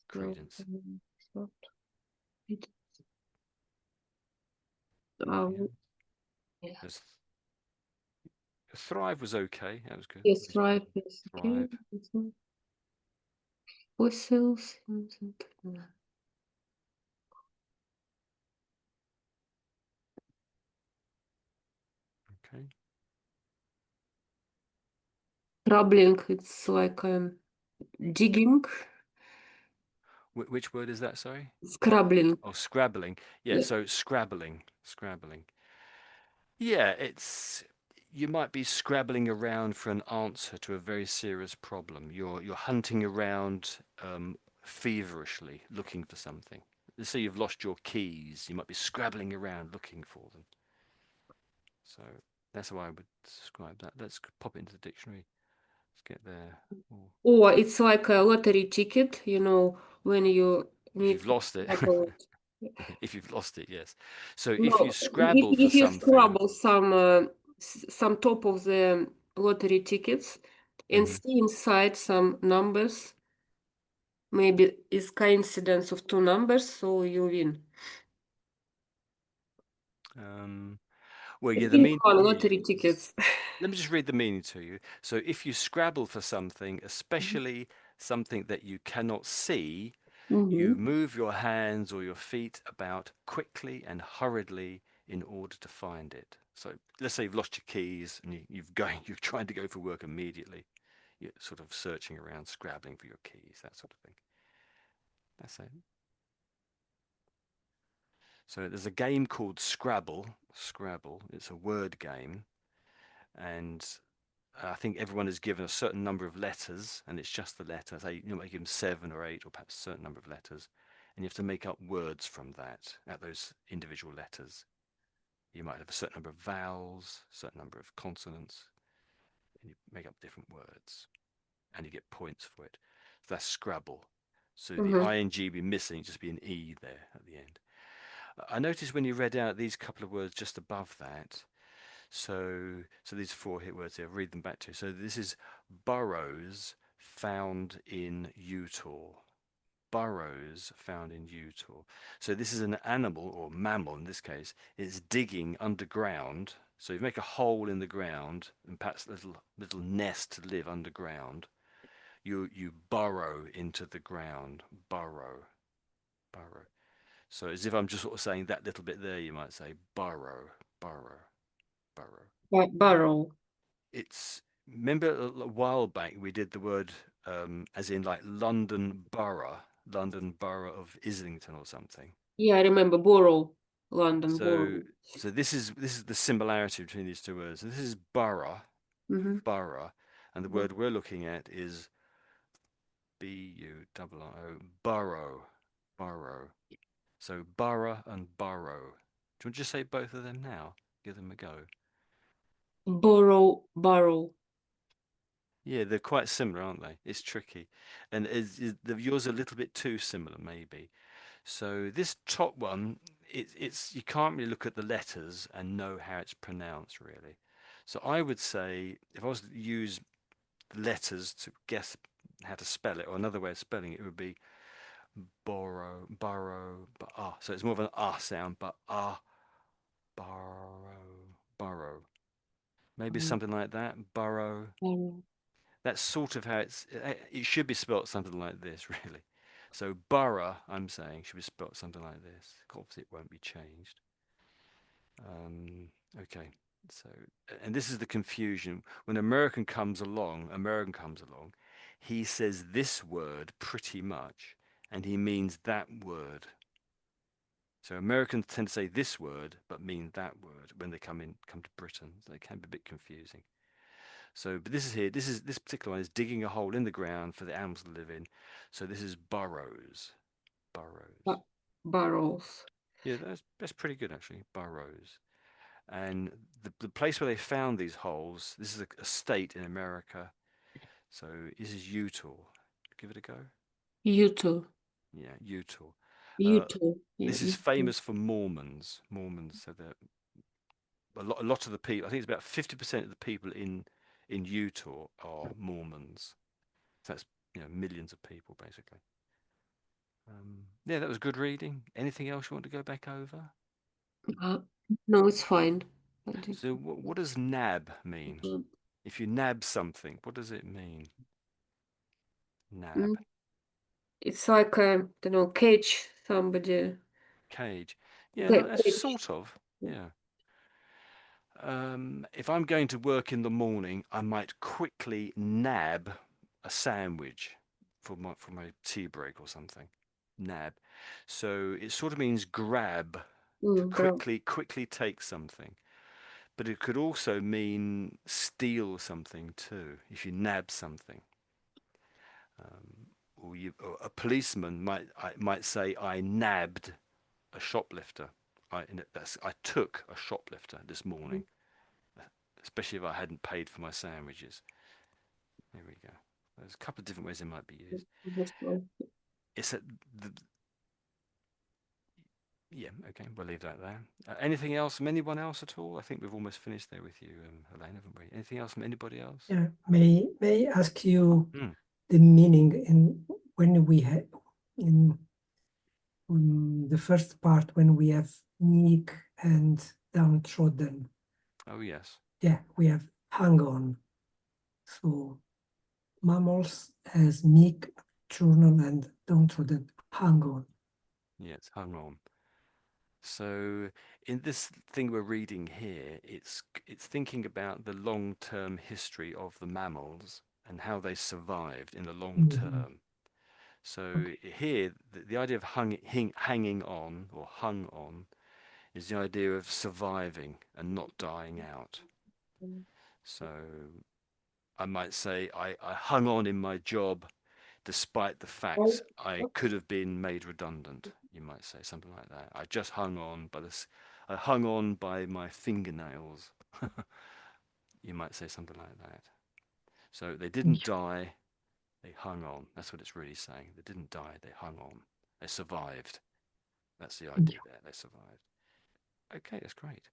Credence. It's not credence. Yeah. Yeah. There's thrive was okay. That was good. Yes, That was right. good. Yes, okay. Thrive. It's not- Fossils. Okay. Scrabbling. It's like digging. Which word is that? Sorry. Scrabbling. Oh, scrabbling. Yeah. Yeah. So scrabbling. Yeah, you might be scrabbling around for an answer to a very serious problem. You're hunting around feverishly looking for something. Let's say you've lost your keys, you might be scrabbling around looking for them. So that's how I would describe that. Let's pop it into the dictionary. Let's get there. Ooh. Or it's like a lottery ticket, when you If need you've lost it, to scrabble it. if you've lost it, yes. So if you No, scrabble for if you something, scrabble some top of the lottery tickets and mhm, see inside some numbers, maybe it's coincidence of two numbers, so you win. well, yeah, the Pink meaning. one lottery tickets. Let me just read the meaning to you. So if you scrabble for something, especially something that you cannot see, you Mm-hmm. move your hands or your feet about quickly and hurriedly in order to find it. So let's say you've lost your keys and you're trying to go for work immediately. You're sort of searching around, scrabbling for your keys, that sort of thing. That's it. So there's a game called Scrabble. Scrabble. It's a word game, and I think everyone is given a certain number of letters, and it's just the letter. Say you might give them 7 or 8, or perhaps a certain number of letters, and you have to make up words from that, at those individual letters. You might have a certain number of vowels, a certain number of consonants, and you make up different words, and you get points for it. So that's Scrabble. So the Mm-hmm. ing be missing, just be an e there at the end. I noticed when you read out these couple of words just above that. So these 4 hit words here, I'll read them back to you. So this is burrows found in Utah. Burrows found in Utah. So this is an animal, or mammal in this case, is digging underground. So you make a hole in the ground and perhaps a little nest to live underground. You burrow into the ground. Burrow. So as if I'm just sort of saying that little bit there, you might say burrow. Burrow. It's remember a while back we did the word as in like London Borough of Islington or something. Yeah, I remember borough, London So borough. this is the similarity between these two words. So this is Mm-hmm. borough, and the word we're looking at is burrow, burrow. So borough and burrow. Do you want to just say both of them now? Give them a go. Burrow. Yeah, they're quite similar, aren't they? It's tricky. And yours a little bit too similar, maybe. So this top one, it's you can't really look at the letters and know how it's pronounced, really. So I would say if I was to use the letters to guess how to spell it, or another way of spelling it, it would be burrow, but ah. So it's more of an ah sound, but burrow. Maybe something like that, burrow. Burrow. That's sort of how it should be spelt something like this, really. So borough, I'm saying, should be spelt something like this. Obviously, it won't be changed. Okay, so, and this is the confusion. When American comes along, he says this word pretty much, and he means that word. So Americans tend to say this word, but mean that word when they come to Britain. So it can be a bit confusing. So, but this is here. This particular one is digging a hole in the ground for the animals to live in. So this is burrows. Burrows. Burrows. Yeah, that's pretty good actually. Burrows. And the place where they found these holes, this is a state in America. So this is Utah. Give it a go. Utah. Yeah, Utah. Utah. Yeah, This is Utah. famous for Mormons. Mormons. So that a lot of the people, I think it's about 50% of the people in Utah are Mormons. So that's millions of people basically. Yeah, that was good reading. Anything else you want to go back over? No, it's fine. So what does nab mean? If you nab something, what does it mean? Nab. It's like catch somebody. Cage. Yeah, no, that's Cage. sort of. Yeah. If I'm going to work in the morning, I might quickly nab a sandwich for my tea break or something. Nab. So it sort of means grab, to Grab. quickly take something. But it could also mean steal something too, if you nab something. Or a policeman might say, I nabbed a shoplifter. I took a shoplifter this morning, especially if I hadn't paid for my sandwiches. There we go. There's a couple of different ways it might be used. It's yeah, okay, we'll leave that there. Anything else from anyone else at all? I think we've almost finished there with you, Helene, haven't we? Anything else from anybody else? Yeah, may I ask you Mm. the meaning in when we had in the first part when we have meek and downtrodden. Oh yes. Yeah, we have hung on. So mammals as meek, nocturnal, and downtrodden, hung on. Yes, hung on. So in this thing we're reading here, it's thinking about the long-term history of the mammals and how they survived in the long term. So here, the idea of hanging on or hung on is the idea of surviving and not dying out. So I might say I hung on in my job despite the fact I could have been made redundant. You might say something like that. I just hung on by this. I hung on by my fingernails. You might say something like that. So they didn't die. They hung on. That's what it's really saying. They didn't die. They hung on. They survived. That's the idea there. They survived. Okay, that's great.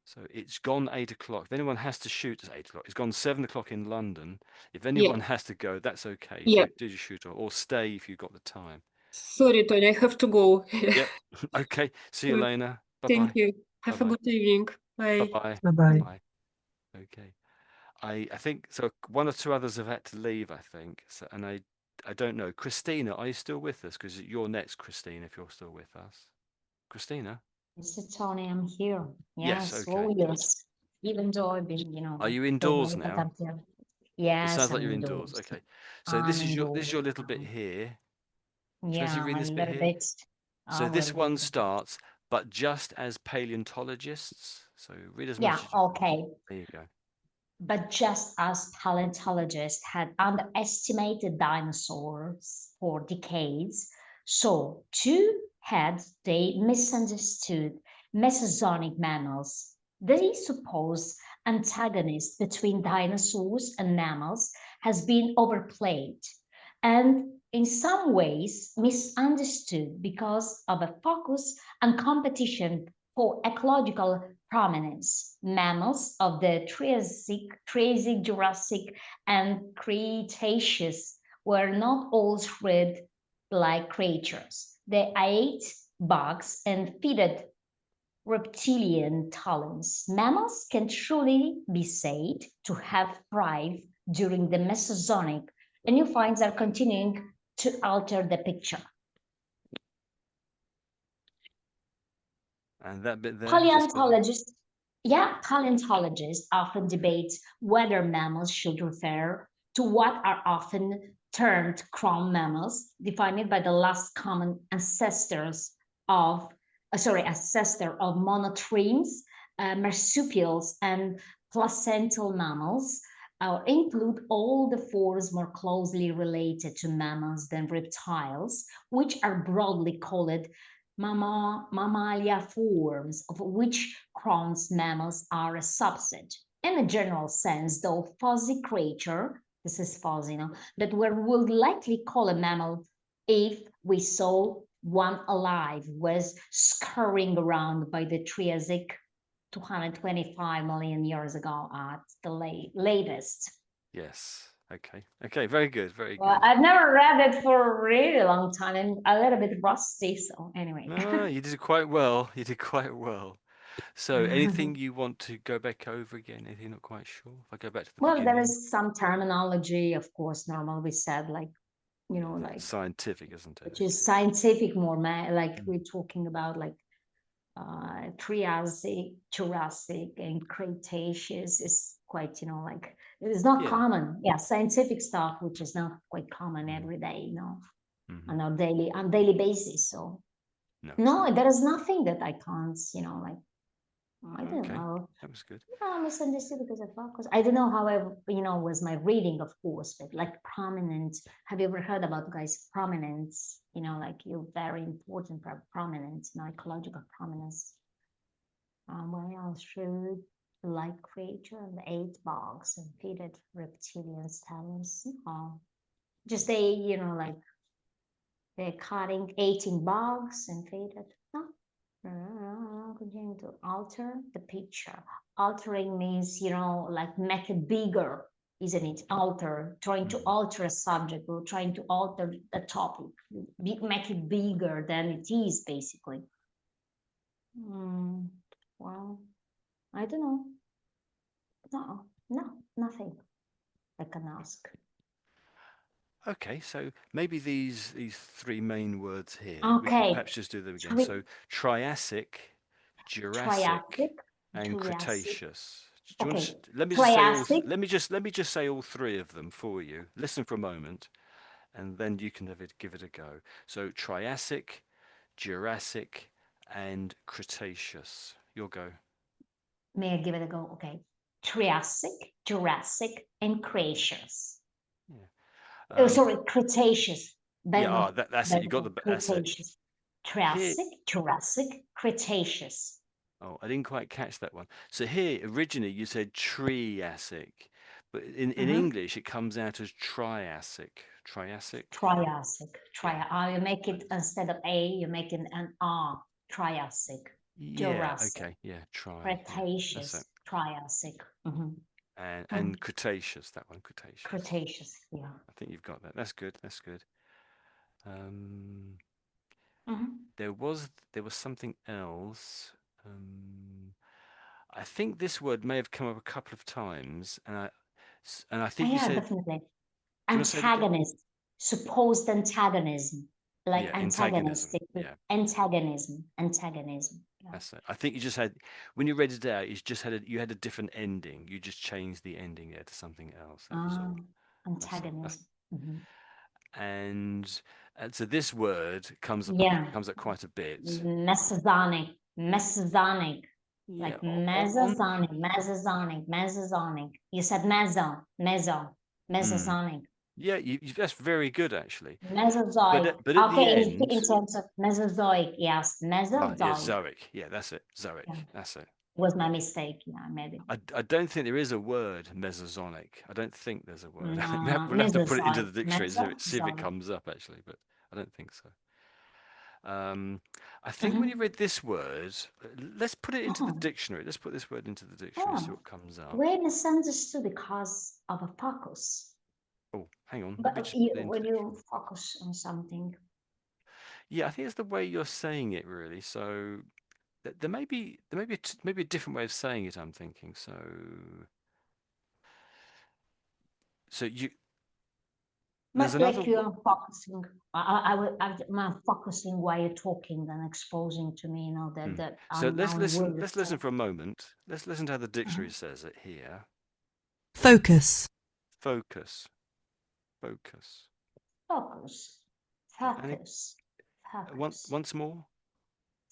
So it's gone 8 o'clock. If anyone has to shoot, it's 8 o'clock. It's gone 7 o'clock in London. If anyone has to go, that's okay. Yeah. Do your shoot or stay if you've got the time. Sorry, Tony, I have to go. Yep. Okay. See you, Elena. Bye-bye. Thank you. Have a good evening. Bye. Bye-bye. Bye-bye. Bye. Okay. I think so. One or two others have had to leave, I think. So, and I don't know. Christina, are you still with us? Because you're next, Christina, if you're still with us. Christina? Mr. Tony, I'm here. Yes, Yes, okay. yes. Even though I've been, Are you indoors away, but now? I'm here. It Yes, sounds like I'm you're indoors. Okay. So I'm this is your indoors little bit now. here. Shall I Yeah, see read a this bit little here? bit. So A this little one bit. starts, but just as paleontologists. So read as Yeah, much as you want. okay. There you go. But just as paleontologists had underestimated dinosaurs for decades, so too had they misunderstood Mesozoic mammals. The supposed antagonist between dinosaurs and mammals has been overplayed and in some ways misunderstood because of a focus on competition for ecological prominence. Mammals of the Triassic, Jurassic, and Cretaceous were not all shrimp-like creatures. They ate bugs and feeded reptilian talons. Mammals can truly be said to have thrived during the Mesozoic, and new finds are continuing to alter the picture. And that bit there. Paleontologists, paleontologists often debate whether mammals should refer to what are often termed chrome mammals, defined by the last common ancestor of monotremes, marsupials, and placental mammals, or include all the forms more closely related to mammals than reptiles, which are broadly called mammalia forms, of which crowns mammals are a subset. In a general sense, though fuzzy creature, this is fuzzy, that we would likely call a mammal if we saw one alive, was scurrying around by the Triassic 225 million years ago at the latest. Yes. Okay. Okay. Very good. Very Well, good. I've never read it for a really long time and a little bit rusty. So anyway. No, you did quite well. You did quite well. So, anything you want to go back over again? Anything not quite sure? If I go back to the Well, there beginning. is some terminology, of course, normal. We said like, Yeah, like that's scientific, isn't it? which is scientific more, like we're talking about like Triassic, Jurassic, and Cretaceous is quite, like it's not Yeah. common. Yeah, scientific stuff, which is not quite common every day, on our daily basis. So no, there is nothing that I can't, like I don't Okay. know. That was good. I misunderstood because I focus. I don't know how was my reading, of course, but like prominent. Have you ever heard about guys prominence? Like you're very important for prominence, ecological prominence. Where else should like creature and ate bugs and feeded reptilians talons? Just like they're cutting, eating bugs and feeded. No, continue to alter the picture. Altering means, like make it bigger, isn't it? Alter, trying to alter a subject or trying to alter a topic, make it bigger than it is, basically. Well, I don't know. No, nothing I can ask. Okay, so maybe these three main words here. We Okay. could perhaps just do them again. So Triassic, Jurassic, and Cretaceous. Do you want to, let me just say all. Let me just say all three of them for you. Listen for a moment, and then you can give it a go. So Triassic, Jurassic, and Cretaceous. Your go. May I give it a go? Okay. Triassic, Jurassic, and Cretaceous. Yeah. Sorry, Cretaceous. That's it. You got the Cretaceous. Triassic, Jurassic, Cretaceous. Oh, I didn't quite catch that one. So here, originally you said Triassic, but in English it comes out as Triassic. Triassic. You make it instead of A, you make it an R. Triassic. Yeah. Jurassic. Okay. Yeah. Cretaceous. Yeah, Triassic. and Cretaceous. That one. Cretaceous. Cretaceous. Yeah. I think you've got that. That's good. That's good. There was something else. I think this word may have come up a couple of times, and I think you said definitely. Antagonist, supposed antagonism, like antagonistic. Antagonism. Yeah. That's it. I think you just had, when you read it out, you had a different ending. You just changed the ending there to something else. That was all. Antagonism. And so this word comes up quite a bit. Mesozoic. Yeah, Like Mesozoic. You said Mesozoic. Yeah, that's very good actually. Mesozoic. But at the end, in terms of Mesozoic, yes, Mesozoic. yeah, Zoic. Yeah, that's it. Zoic. Yeah. That's it. Was my mistake. Yeah, I made it. I don't think there is a word Mesozoic. I don't think there's a word. We'll have to put it into the dictionary, see if it comes up actually, but I don't think so. I think when you read this word, let's put it into the dictionary. Let's put this word into the dictionary, see what comes up. We misunderstood because of a focus. Oh, hang on. But when you focus on something. Yeah, I think it's the way you're saying it, really. So there may be a different way of saying it. I'm thinking. So you. There's But another. like you're focusing, I'm focusing while you're talking and exposing to me, that. So let's listen for a moment. Let's listen to how the dictionary says it here. Focus. Focus. Focus. Once more.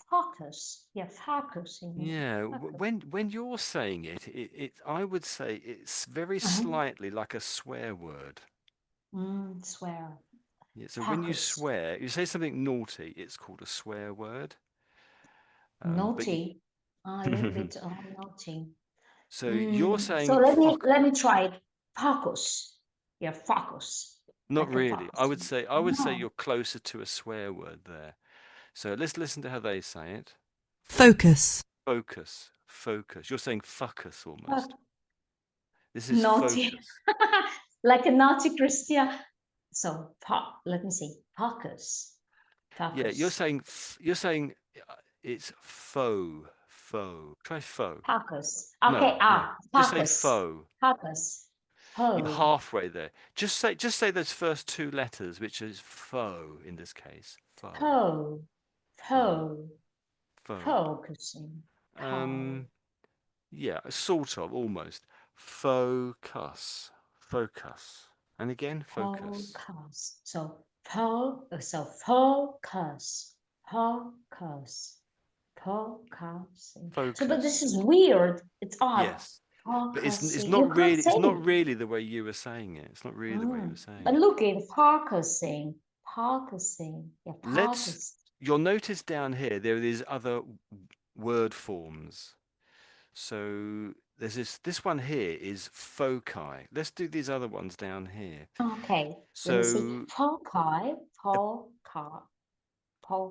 focus. Yeah, focusing. Yeah, Focus. when you're saying it, I would say it's very slightly like a swear word. Swear. Yeah, so when you Focus. swear, you say something naughty, it's called a swear word. But Naughty. A little bit naughty. so you're So saying let me try it. Focus. Yeah, focus. not Like a really. focus. I would say No. you're closer to a swear word there. So let's listen to how they say it. focus, Focus, focus. You're saying fuckus almost. Fuck. This is Naughty. focus. Like a naughty Christian. So let me see. Focus. Yeah, you're Focus. saying it's faux, faux. Try faux. Focus. No, Okay. no. Just say Focus. faux. Focus. You're Oh. halfway there. Just say those first two letters, which is faux in this case. Faux, Po. faux, Po. faux. Focusing. Po. Yeah, sort of, almost. Focus, focus, and again, focus, Focus. So focus. Focus. Focusing. So, but this focus. is weird. It's odd. Yes, but it's Focusing. not You can't really say it's not it. really the way you were saying it. It's not really the way you were saying But it. look in focusing. Focusing. Yeah, Let's. focus. You'll notice down here there are these other word forms. So there's this one here is foci. Let's do these other ones down here. Okay. Let me see. So Foci. uh, Foci.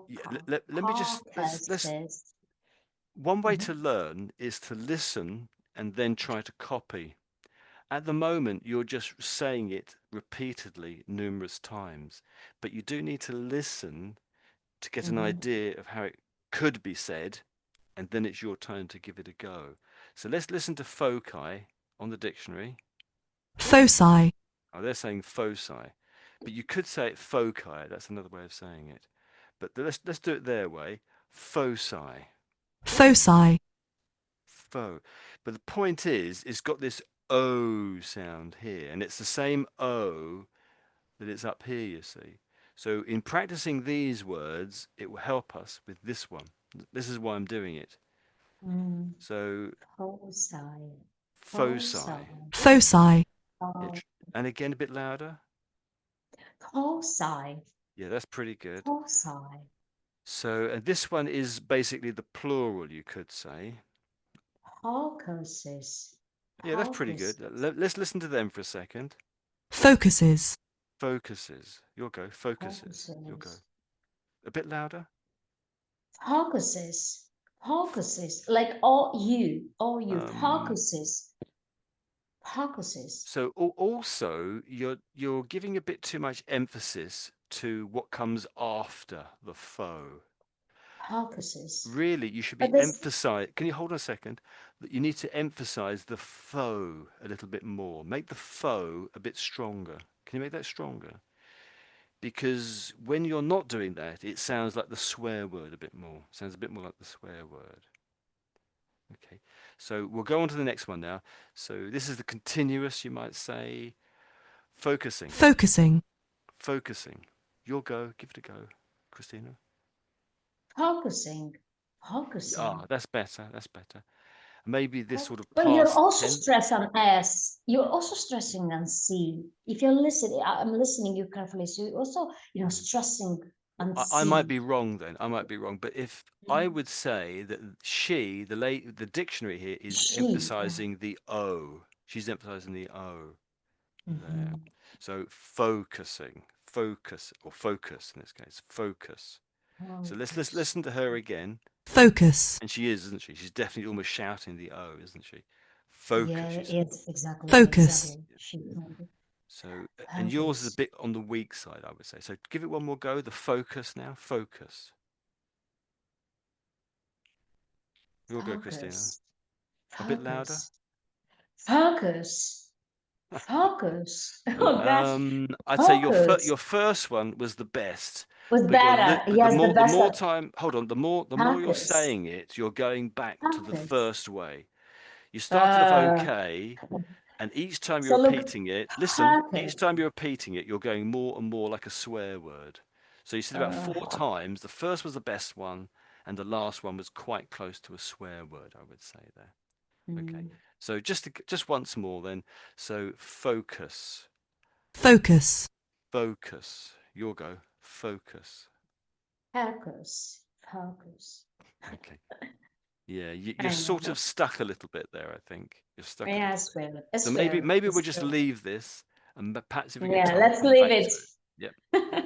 yeah, Foci. let me just let's Focuses. one way Mhm. to learn is to listen and then try to copy. At the moment, you're just saying it repeatedly numerous times, but you do need to listen to get an Mhm. idea of how it could be said, and then it's your turn to give it a go. So let's listen to foci on the dictionary. foci, Oh, they're saying foci, but you could say it foci. That's another way of saying it. But let's do it their way. Foci, foci, fo. But the point is, it's got this O sound here, and it's the same O that it's up here, you see. So in practicing these words, it will help us with this one. This is why I'm doing it. Mm. So Foci. foci. Foci. foci, Yeah, and again a bit louder. Foci. Yeah, that's pretty good. Foci. So this one is basically the plural, you could say. Focuses. Yeah, that's pretty good. Focuses. Let's listen to them for a second. focuses, Focuses. You'll go. Focuses. You'll go. Focuses. A bit louder. Focuses. Focuses. Like all you Um, focuses. Focuses. so also you're giving a bit too much emphasis to what comes after the foe. Focuses. Really, you should But be this emphasize. Can you hold on a second? You need to emphasize the foe a little bit more. Make the foe a bit stronger. Can you make that stronger? Because when you're not doing that, it sounds like the swear word a bit more. Sounds a bit more like the swear word. Okay, so we'll go on to the next one now. So this is the continuous, you might say. Focusing, focusing, focusing. You'll go. Give it a go, Christina. focusing. Ah, Focusing. that's better. That's better. Maybe this sort of Well, you're past also tense. stressed on S. You're also stressing on C. If you're listening, I'm listening you carefully. So you're also, stressing on I might C. be wrong then. I might be wrong. But if I would say that she, the dictionary here is She. emphasizing the O. She's emphasizing the O there. Mhm. So focusing, focus, or focus in this case, focus. So let's Focus. listen to her again. focus, And she is, isn't she? She's definitely almost shouting the O, isn't she? Yeah, Focus, she said. it's exactly, focus, exactly. She. So, and yours is a Focus. bit on the weak side, I would say. So give it one more go. The focus now. Focus. You'll go, Christina. Focus. A bit louder. Focus. Focus. Focus. Oh gosh. I'd say Focus your first one was the best, was but better. but Yes, the the best more one. time. Hold on. The more you're Focus. saying it, you're going back to the Focus. first way. You started off Uh, okay, and each time so you're look, repeating it, listen. Each focus. time you're repeating it, you're going more and more like a swear word. So you said about four Uh, times. The first was the best one, and the last one was quite close to a swear word, I would say there. Okay, so just once more then. So focus, focus, focus. Your go. Focus. Focus. Focus. Okay. Yeah, I you're know. sort of stuck a little bit there, I think. You're stuck a Yeah, I little bit. swear. I So swear. maybe I we'll just swear. leave this, and perhaps if we get Yeah, time, let's come leave back it. to it. Yep.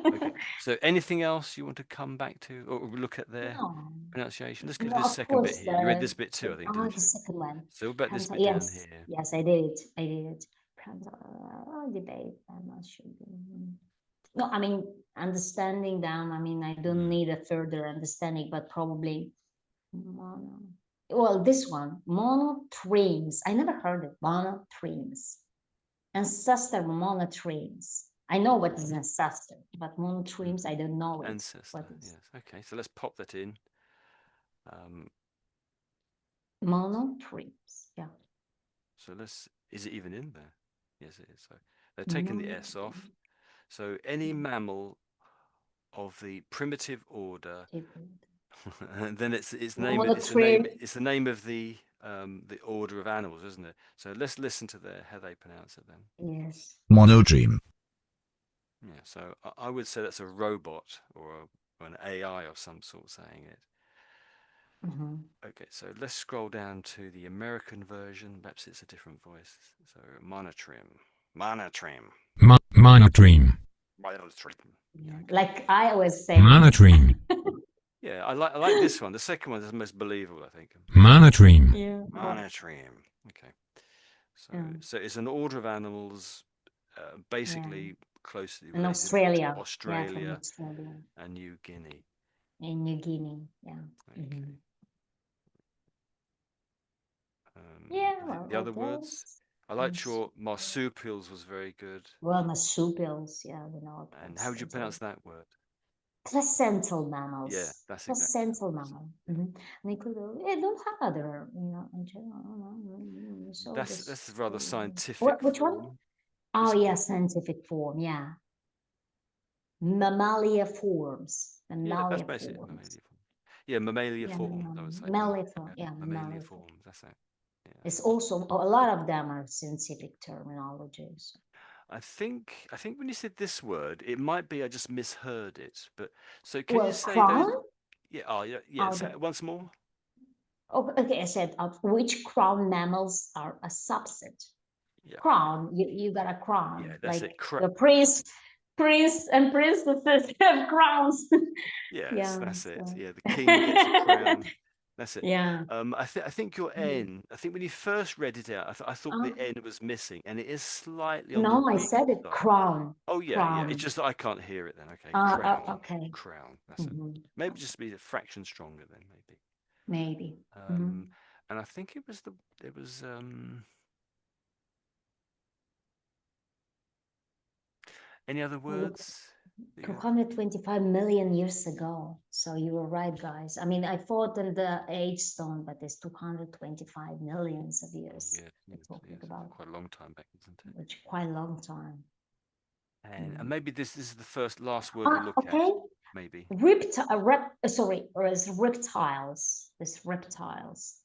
Okay. So anything else you want to come back to or look at their No. pronunciation? Let's go to No, this of second bit course, here. You read this bit too, I think, the didn't you? second one. So what about this bit down Yes, here? yes, I did. I did. Debate. I'm not sure. No, I mean, understanding them. I mean, I don't need a further understanding, but probably mono. Well, this one, monotremes. I never heard it. Monotremes. Ancestor monotremes. I know what is ancestor, but monotremes, I don't know it. Ancestor, What is yes. Okay, so let's pop that in. monotremes? Yeah. So is it even in there? Yes, it is. So they're taking the S off. So any mammal of the primitive order, and then it's the name of the order of animals, isn't it? So let's listen to how they pronounce it then. Yes. Monotreme. Yeah, so I would say that's a robot or an AI of some sort saying it. Okay, so let's scroll down to the American version. Perhaps it's a different voice. So monotreme. Monotreme. Yeah, okay. Like I always say. Monotreme. Yeah, I like this one. The second one is the most believable, I think. Monotreme. Yeah. Monotreme. Okay. So it's an order of animals, basically closely In related Australia. to Australia, Yeah, from Australia. and New Guinea. In New Guinea, yeah. Okay. Yeah, the other words. I liked your marsupials was very good. Well, marsupials, yeah, we know. And how would you pronounce that word? Placental mammals. Yeah, that's placental mammal. And include, they don't have other, in general. So that's a rather scientific which form. one? Oh, yeah, scientific form, yeah. Mammalia forms. Yeah, that's basically mammalia form. Yeah, mammalia form, I would say. Mammalia form, yeah. Mammalia forms, that's it. Yeah, it's also, a lot of them are scientific terminologies. I think when you said this word, it might be I just misheard it. But so can you say crown? those? Yeah. Say it once more. Okay, I said which crown mammals are a subset. Yeah. Crown, you got a crown. Yeah, that's like it. The prince and princesses have crowns. Yes, that's it. Yeah, the king gets a crown. That's it. Yeah. I think your N. I think when you first read it out, I thought the N was missing, and it is slightly on the No, I weak said it. side. Crown. Oh yeah, crown. It's just that I can't hear it then. Okay, crown. Okay. Crown. That's it. Maybe just be a fraction stronger then. Maybe. And I think it was any other words? 225 million years ago. So you were right, guys. I mean, I thought in the age stone, but it's 225 millions of years. Yeah, talking about quite a long time back, isn't it? Which quite a long time. And maybe this is the last word we look at. Maybe reptiles. It's reptiles.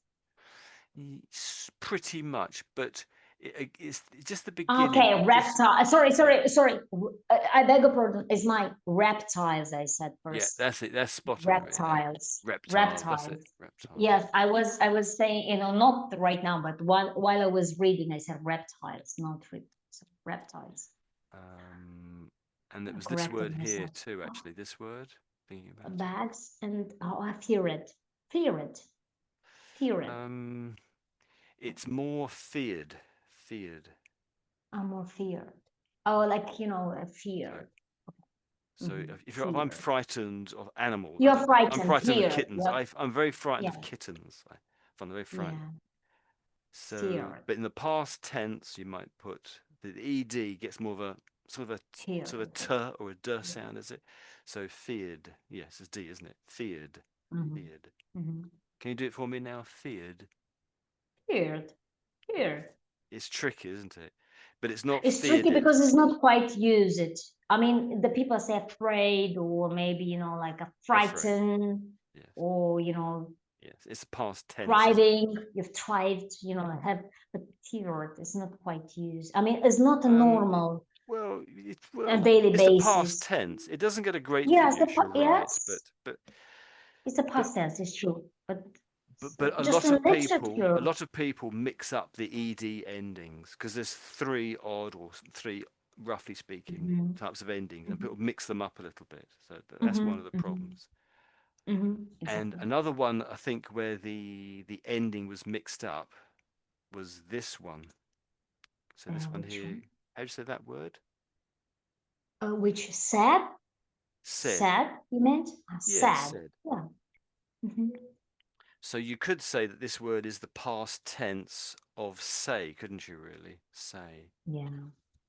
Pretty much, but it's just the beginning. Okay, reptile. Sorry. I beg your pardon. It's my reptiles. I said first. Yeah, that's it. That's spot on. Reptiles. Reptiles. That's it. Reptiles. Yes, I was saying, not right now, but while I was reading, I said reptiles, not reptiles. And it was this word here too. Actually, this word. Thinking about bags and I fear it. It's more feared. I'm more feared. Oh, like fear. So if I'm frightened of animals, you're frightened. I'm frightened of kittens. Yep. I'm very frightened of kittens. I find them very frightened. Yeah. So, feared. But in the past tense, you might put the ed gets more of a sort of a t or a d sound, is it? So feared. Yes, it's d, isn't it? Feared. Feared. Can you do it for me now? Feared. It's tricky, isn't it? But it's not. It's tricky because it's not quite used. I mean, the people say afraid or maybe like a frightened. Yes. or Yes. It's past tense. thriving. You've thrived. Have, but keyword is not quite used. I mean, it's not a normal Well, a daily it's the past basis. tense. It doesn't get a great Yes, position, right? yes, But it's a past tense. It's true, but a just lot in of literature. people mix up the ed endings because there's three odd or three, roughly speaking, Mhm, types of endings, and mhm, people mix them up a little bit. So that's one mhm, of the mhm, problems. And exactly. another one, I think, where the ending was mixed up was this one. So this one Which here, one? how do you say that word? Which sad? Said. Sad, you meant? Yeah, Sad. said. Yeah. Mhm. So you could say that this word is the past tense of say, couldn't you really? Say. Yeah.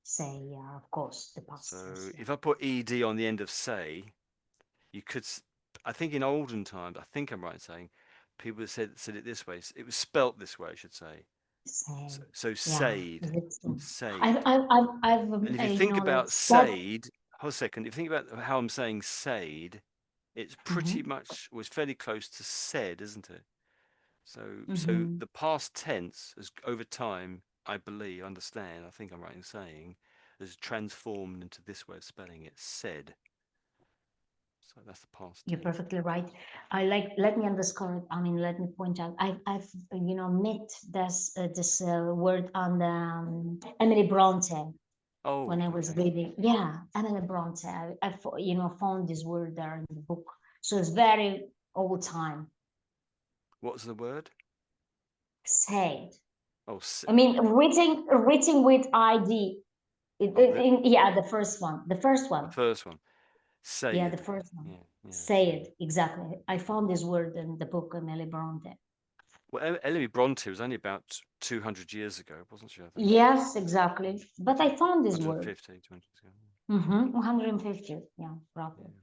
Say, yeah, of course, the past tense. So Yeah. if I put ed on the end of say, you could, I think in olden times, I think I'm right in saying, people said it this way. It was spelt this way, I should say. Say, So yeah. said, It's true. said. I've And if you think like about said. said, hold a second, if you think about how I'm saying said, it's pretty Mhm, much was fairly close to said, isn't it? So mhm. the past tense has over time, I believe, understand, I think I'm right in saying, has transformed into this way of spelling it, said. So that's the past You're tense. perfectly right. Let me underscore it. I mean, let me point out. I've met this word on the Emily Bronte Oh, when I was okay. reading. Yeah, Emily Bronte. Found this word there in the book. So it's very old time. What's the word? Said. Oh, I mean, written with ID. oh, Yeah, the first one. The first the one. first one. Yeah, the Said. first one. Yeah, yeah, Say said. it exactly. I found this word in the book of Emily Bronte. Well, Emily Bronte was only about 200 years ago, wasn't she, I think? Yes, exactly. But I found this word. 150, 200 years ago. 150. Yeah, roughly. Yeah.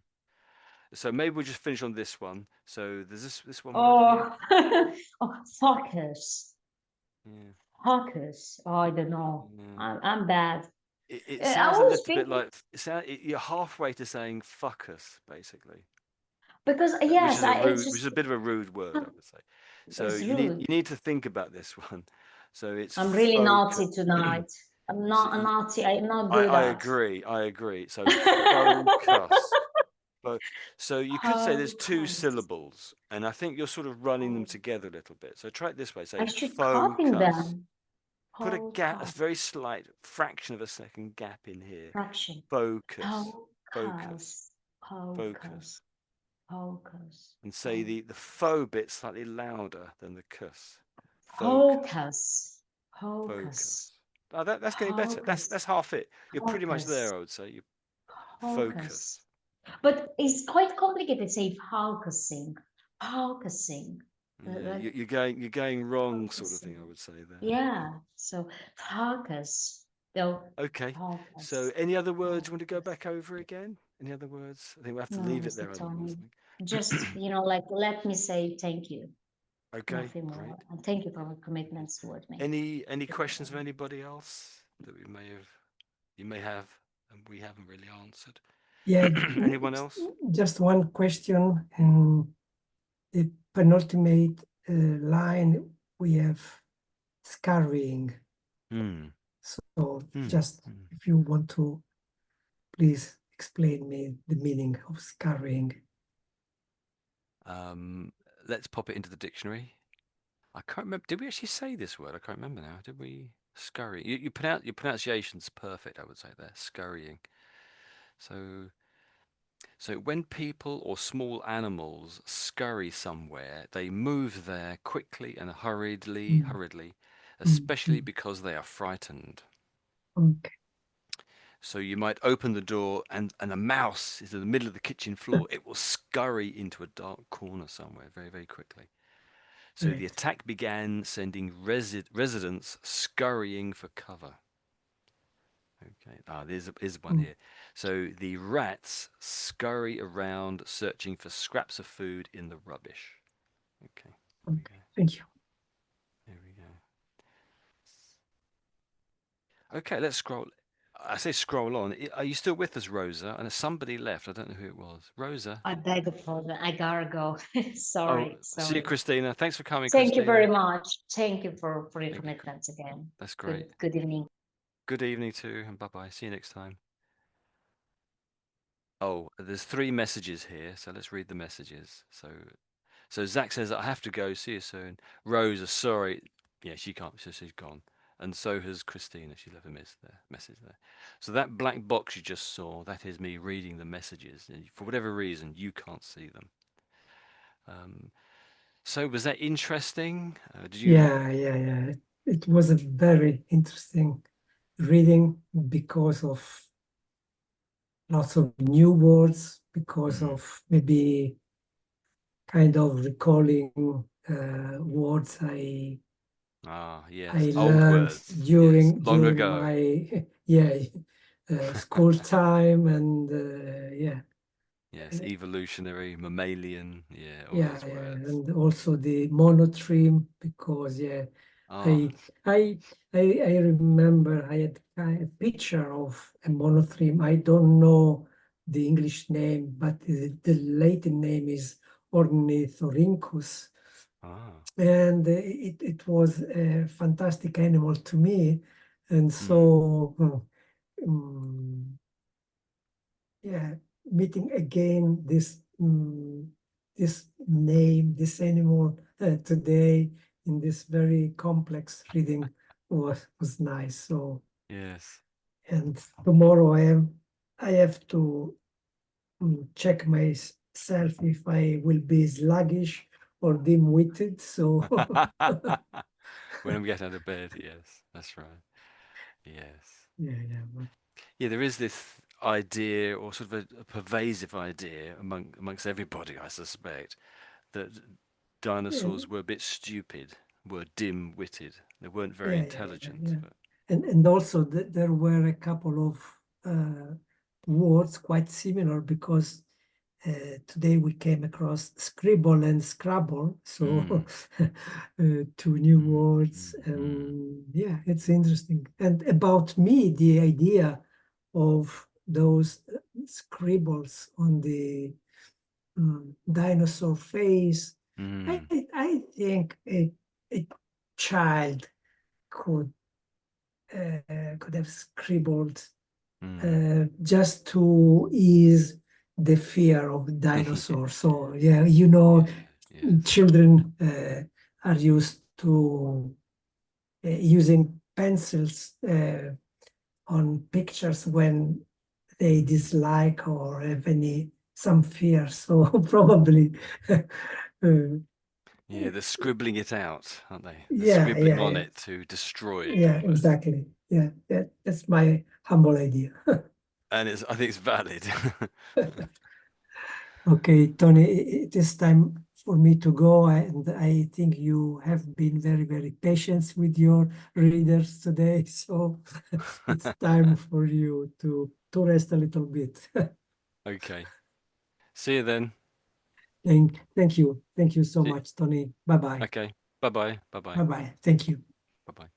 So maybe we'll just finish on this one. So there's this one word here. Oh, oh, focus. Yeah. Focus. Oh, I don't know. Yeah. I'm bad. It I sounds a was little bit thinking like you're halfway to saying "fuck us," basically, because which yes, is a it's rude, which is just a bit of a rude word, I would say. So it's you rude. need to think about this one. So it's I'm really focus. naughty tonight. I'm So not naughty. I'm not good I at agree. I agree. So focus. So you could say there's two focus. syllables, and I think you're sort of running them Oh, together a little bit. So try it this way. I Say should copy focus. them. Put a gap, a Focus. very slight fraction of a second gap in here. Fraction. Focus. Focus. Focus. Focus. Focus. Focus. And say the faux bit slightly louder than the cuss. Focus. Focus. Focus. Focus. Oh, that's getting better. Focus. That's half it. You're pretty much Focus. there, I would say. You focus. Focus. But it's quite complicated to say focusing. Focusing. Yeah, Like you're going wrong, sort of thing. I focusing. would say there. Yeah. So focus. Though Okay. So focus. any other words you want to go Focus. back over again? Any other words? I think we'll have to No, leave it Mr. there. I think or Tony. Just, something. like let me say thank you. Okay, Nothing more. great. And thank you for your commitments toward me. Any questions of anybody else that you may have and we haven't really answered? Yeah, Anyone else? just one question. In the penultimate line, we have scurrying. Hmm. So Hmm. just Hmm. if you want to, please explain me the meaning of scurrying. Let's pop it into the dictionary. I can't remember. Did we actually say this word? I can't remember now. Did we? Scurry. You pronounce your pronunciation's perfect. I would say there. Scurrying. So when people or small animals scurry somewhere, they move there quickly and hurriedly, Mm, especially mm. because they are frightened. Okay. So you might open the door and a mouse is in the middle of the kitchen floor. It will scurry into a dark corner somewhere very, very quickly. So the Great. attack began, sending residents scurrying for cover. Okay, there's one Mm, here. So the rats scurry around searching for scraps of food in the rubbish. Okay, there we okay. go. Thank you. There we go. Okay, let's scroll. I say scroll on. Are you still with us, Rosa? And somebody left. I don't know who it was. Rosa. I beg your pardon. I gotta go. Oh, Sorry, see you, sorry. Christina. Thanks for coming, Thank you very Christina. much. Thank you for your Thank you. commitment again. That's great. Good evening. Good evening too, and bye-bye. See you next time. Oh, there's 3 messages here, so let's read the messages. So Zach says, I have to go. See you soon. Rosa, sorry. Yeah, she can't. So she's gone. And so has Christina. She left a message there. So that black box you just saw, that is me reading the messages. And for whatever reason, you can't see them. So was that interesting? Did you? Yeah. It was a very interesting reading because of lots of new words, because of maybe kind of recalling words Yes. I Old learned words. Yes. during Long ago. my school time, and Yes. Evolutionary, mammalian. Yeah. All yeah, those words. and also the monotrim, because Ah. I remember I had a picture of a monotrim. I don't know the English name, but the Latin name is Ornithorhynchus. Ah. And it was a fantastic animal to me. And so, yeah, meeting again this name, this animal today in this very complex reading was nice. So, Yes. and tomorrow I have to check myself if I will be sluggish or dim-witted. So When I'm getting out of bed, yes, that's right. Yes. yeah. Yeah, there is this idea, or sort of a pervasive idea amongst everybody, I suspect, that Yeah, dinosaurs were a bit stupid, were dim-witted. They weren't very intelligent. yeah. But And also there were a couple of words quite similar, because today we came across scribble and scrabble, so two new words, and yeah, it's interesting. And about me, the idea of those scribbles on the dinosaur face, I think a child could have scribbled just to ease the fear of dinosaurs. So yeah, yes. children are used to using pencils on pictures when they dislike or have some fear. So probably Yeah, they're scribbling it out, aren't they? They're yeah, scribbling on yeah. it to destroy it Yeah, almost. exactly. Yeah, that's my humble idea. And I think it's valid. Okay, Tony, it is time for me to go, and I think you have been very, very patient with your readers today. So it's time for you to rest a little bit. Okay. See you then. Thank you. Thank you so See. much, Tony. Bye-bye. Okay. Bye-bye. Bye-bye. Bye-bye. Thank you. Bye-bye.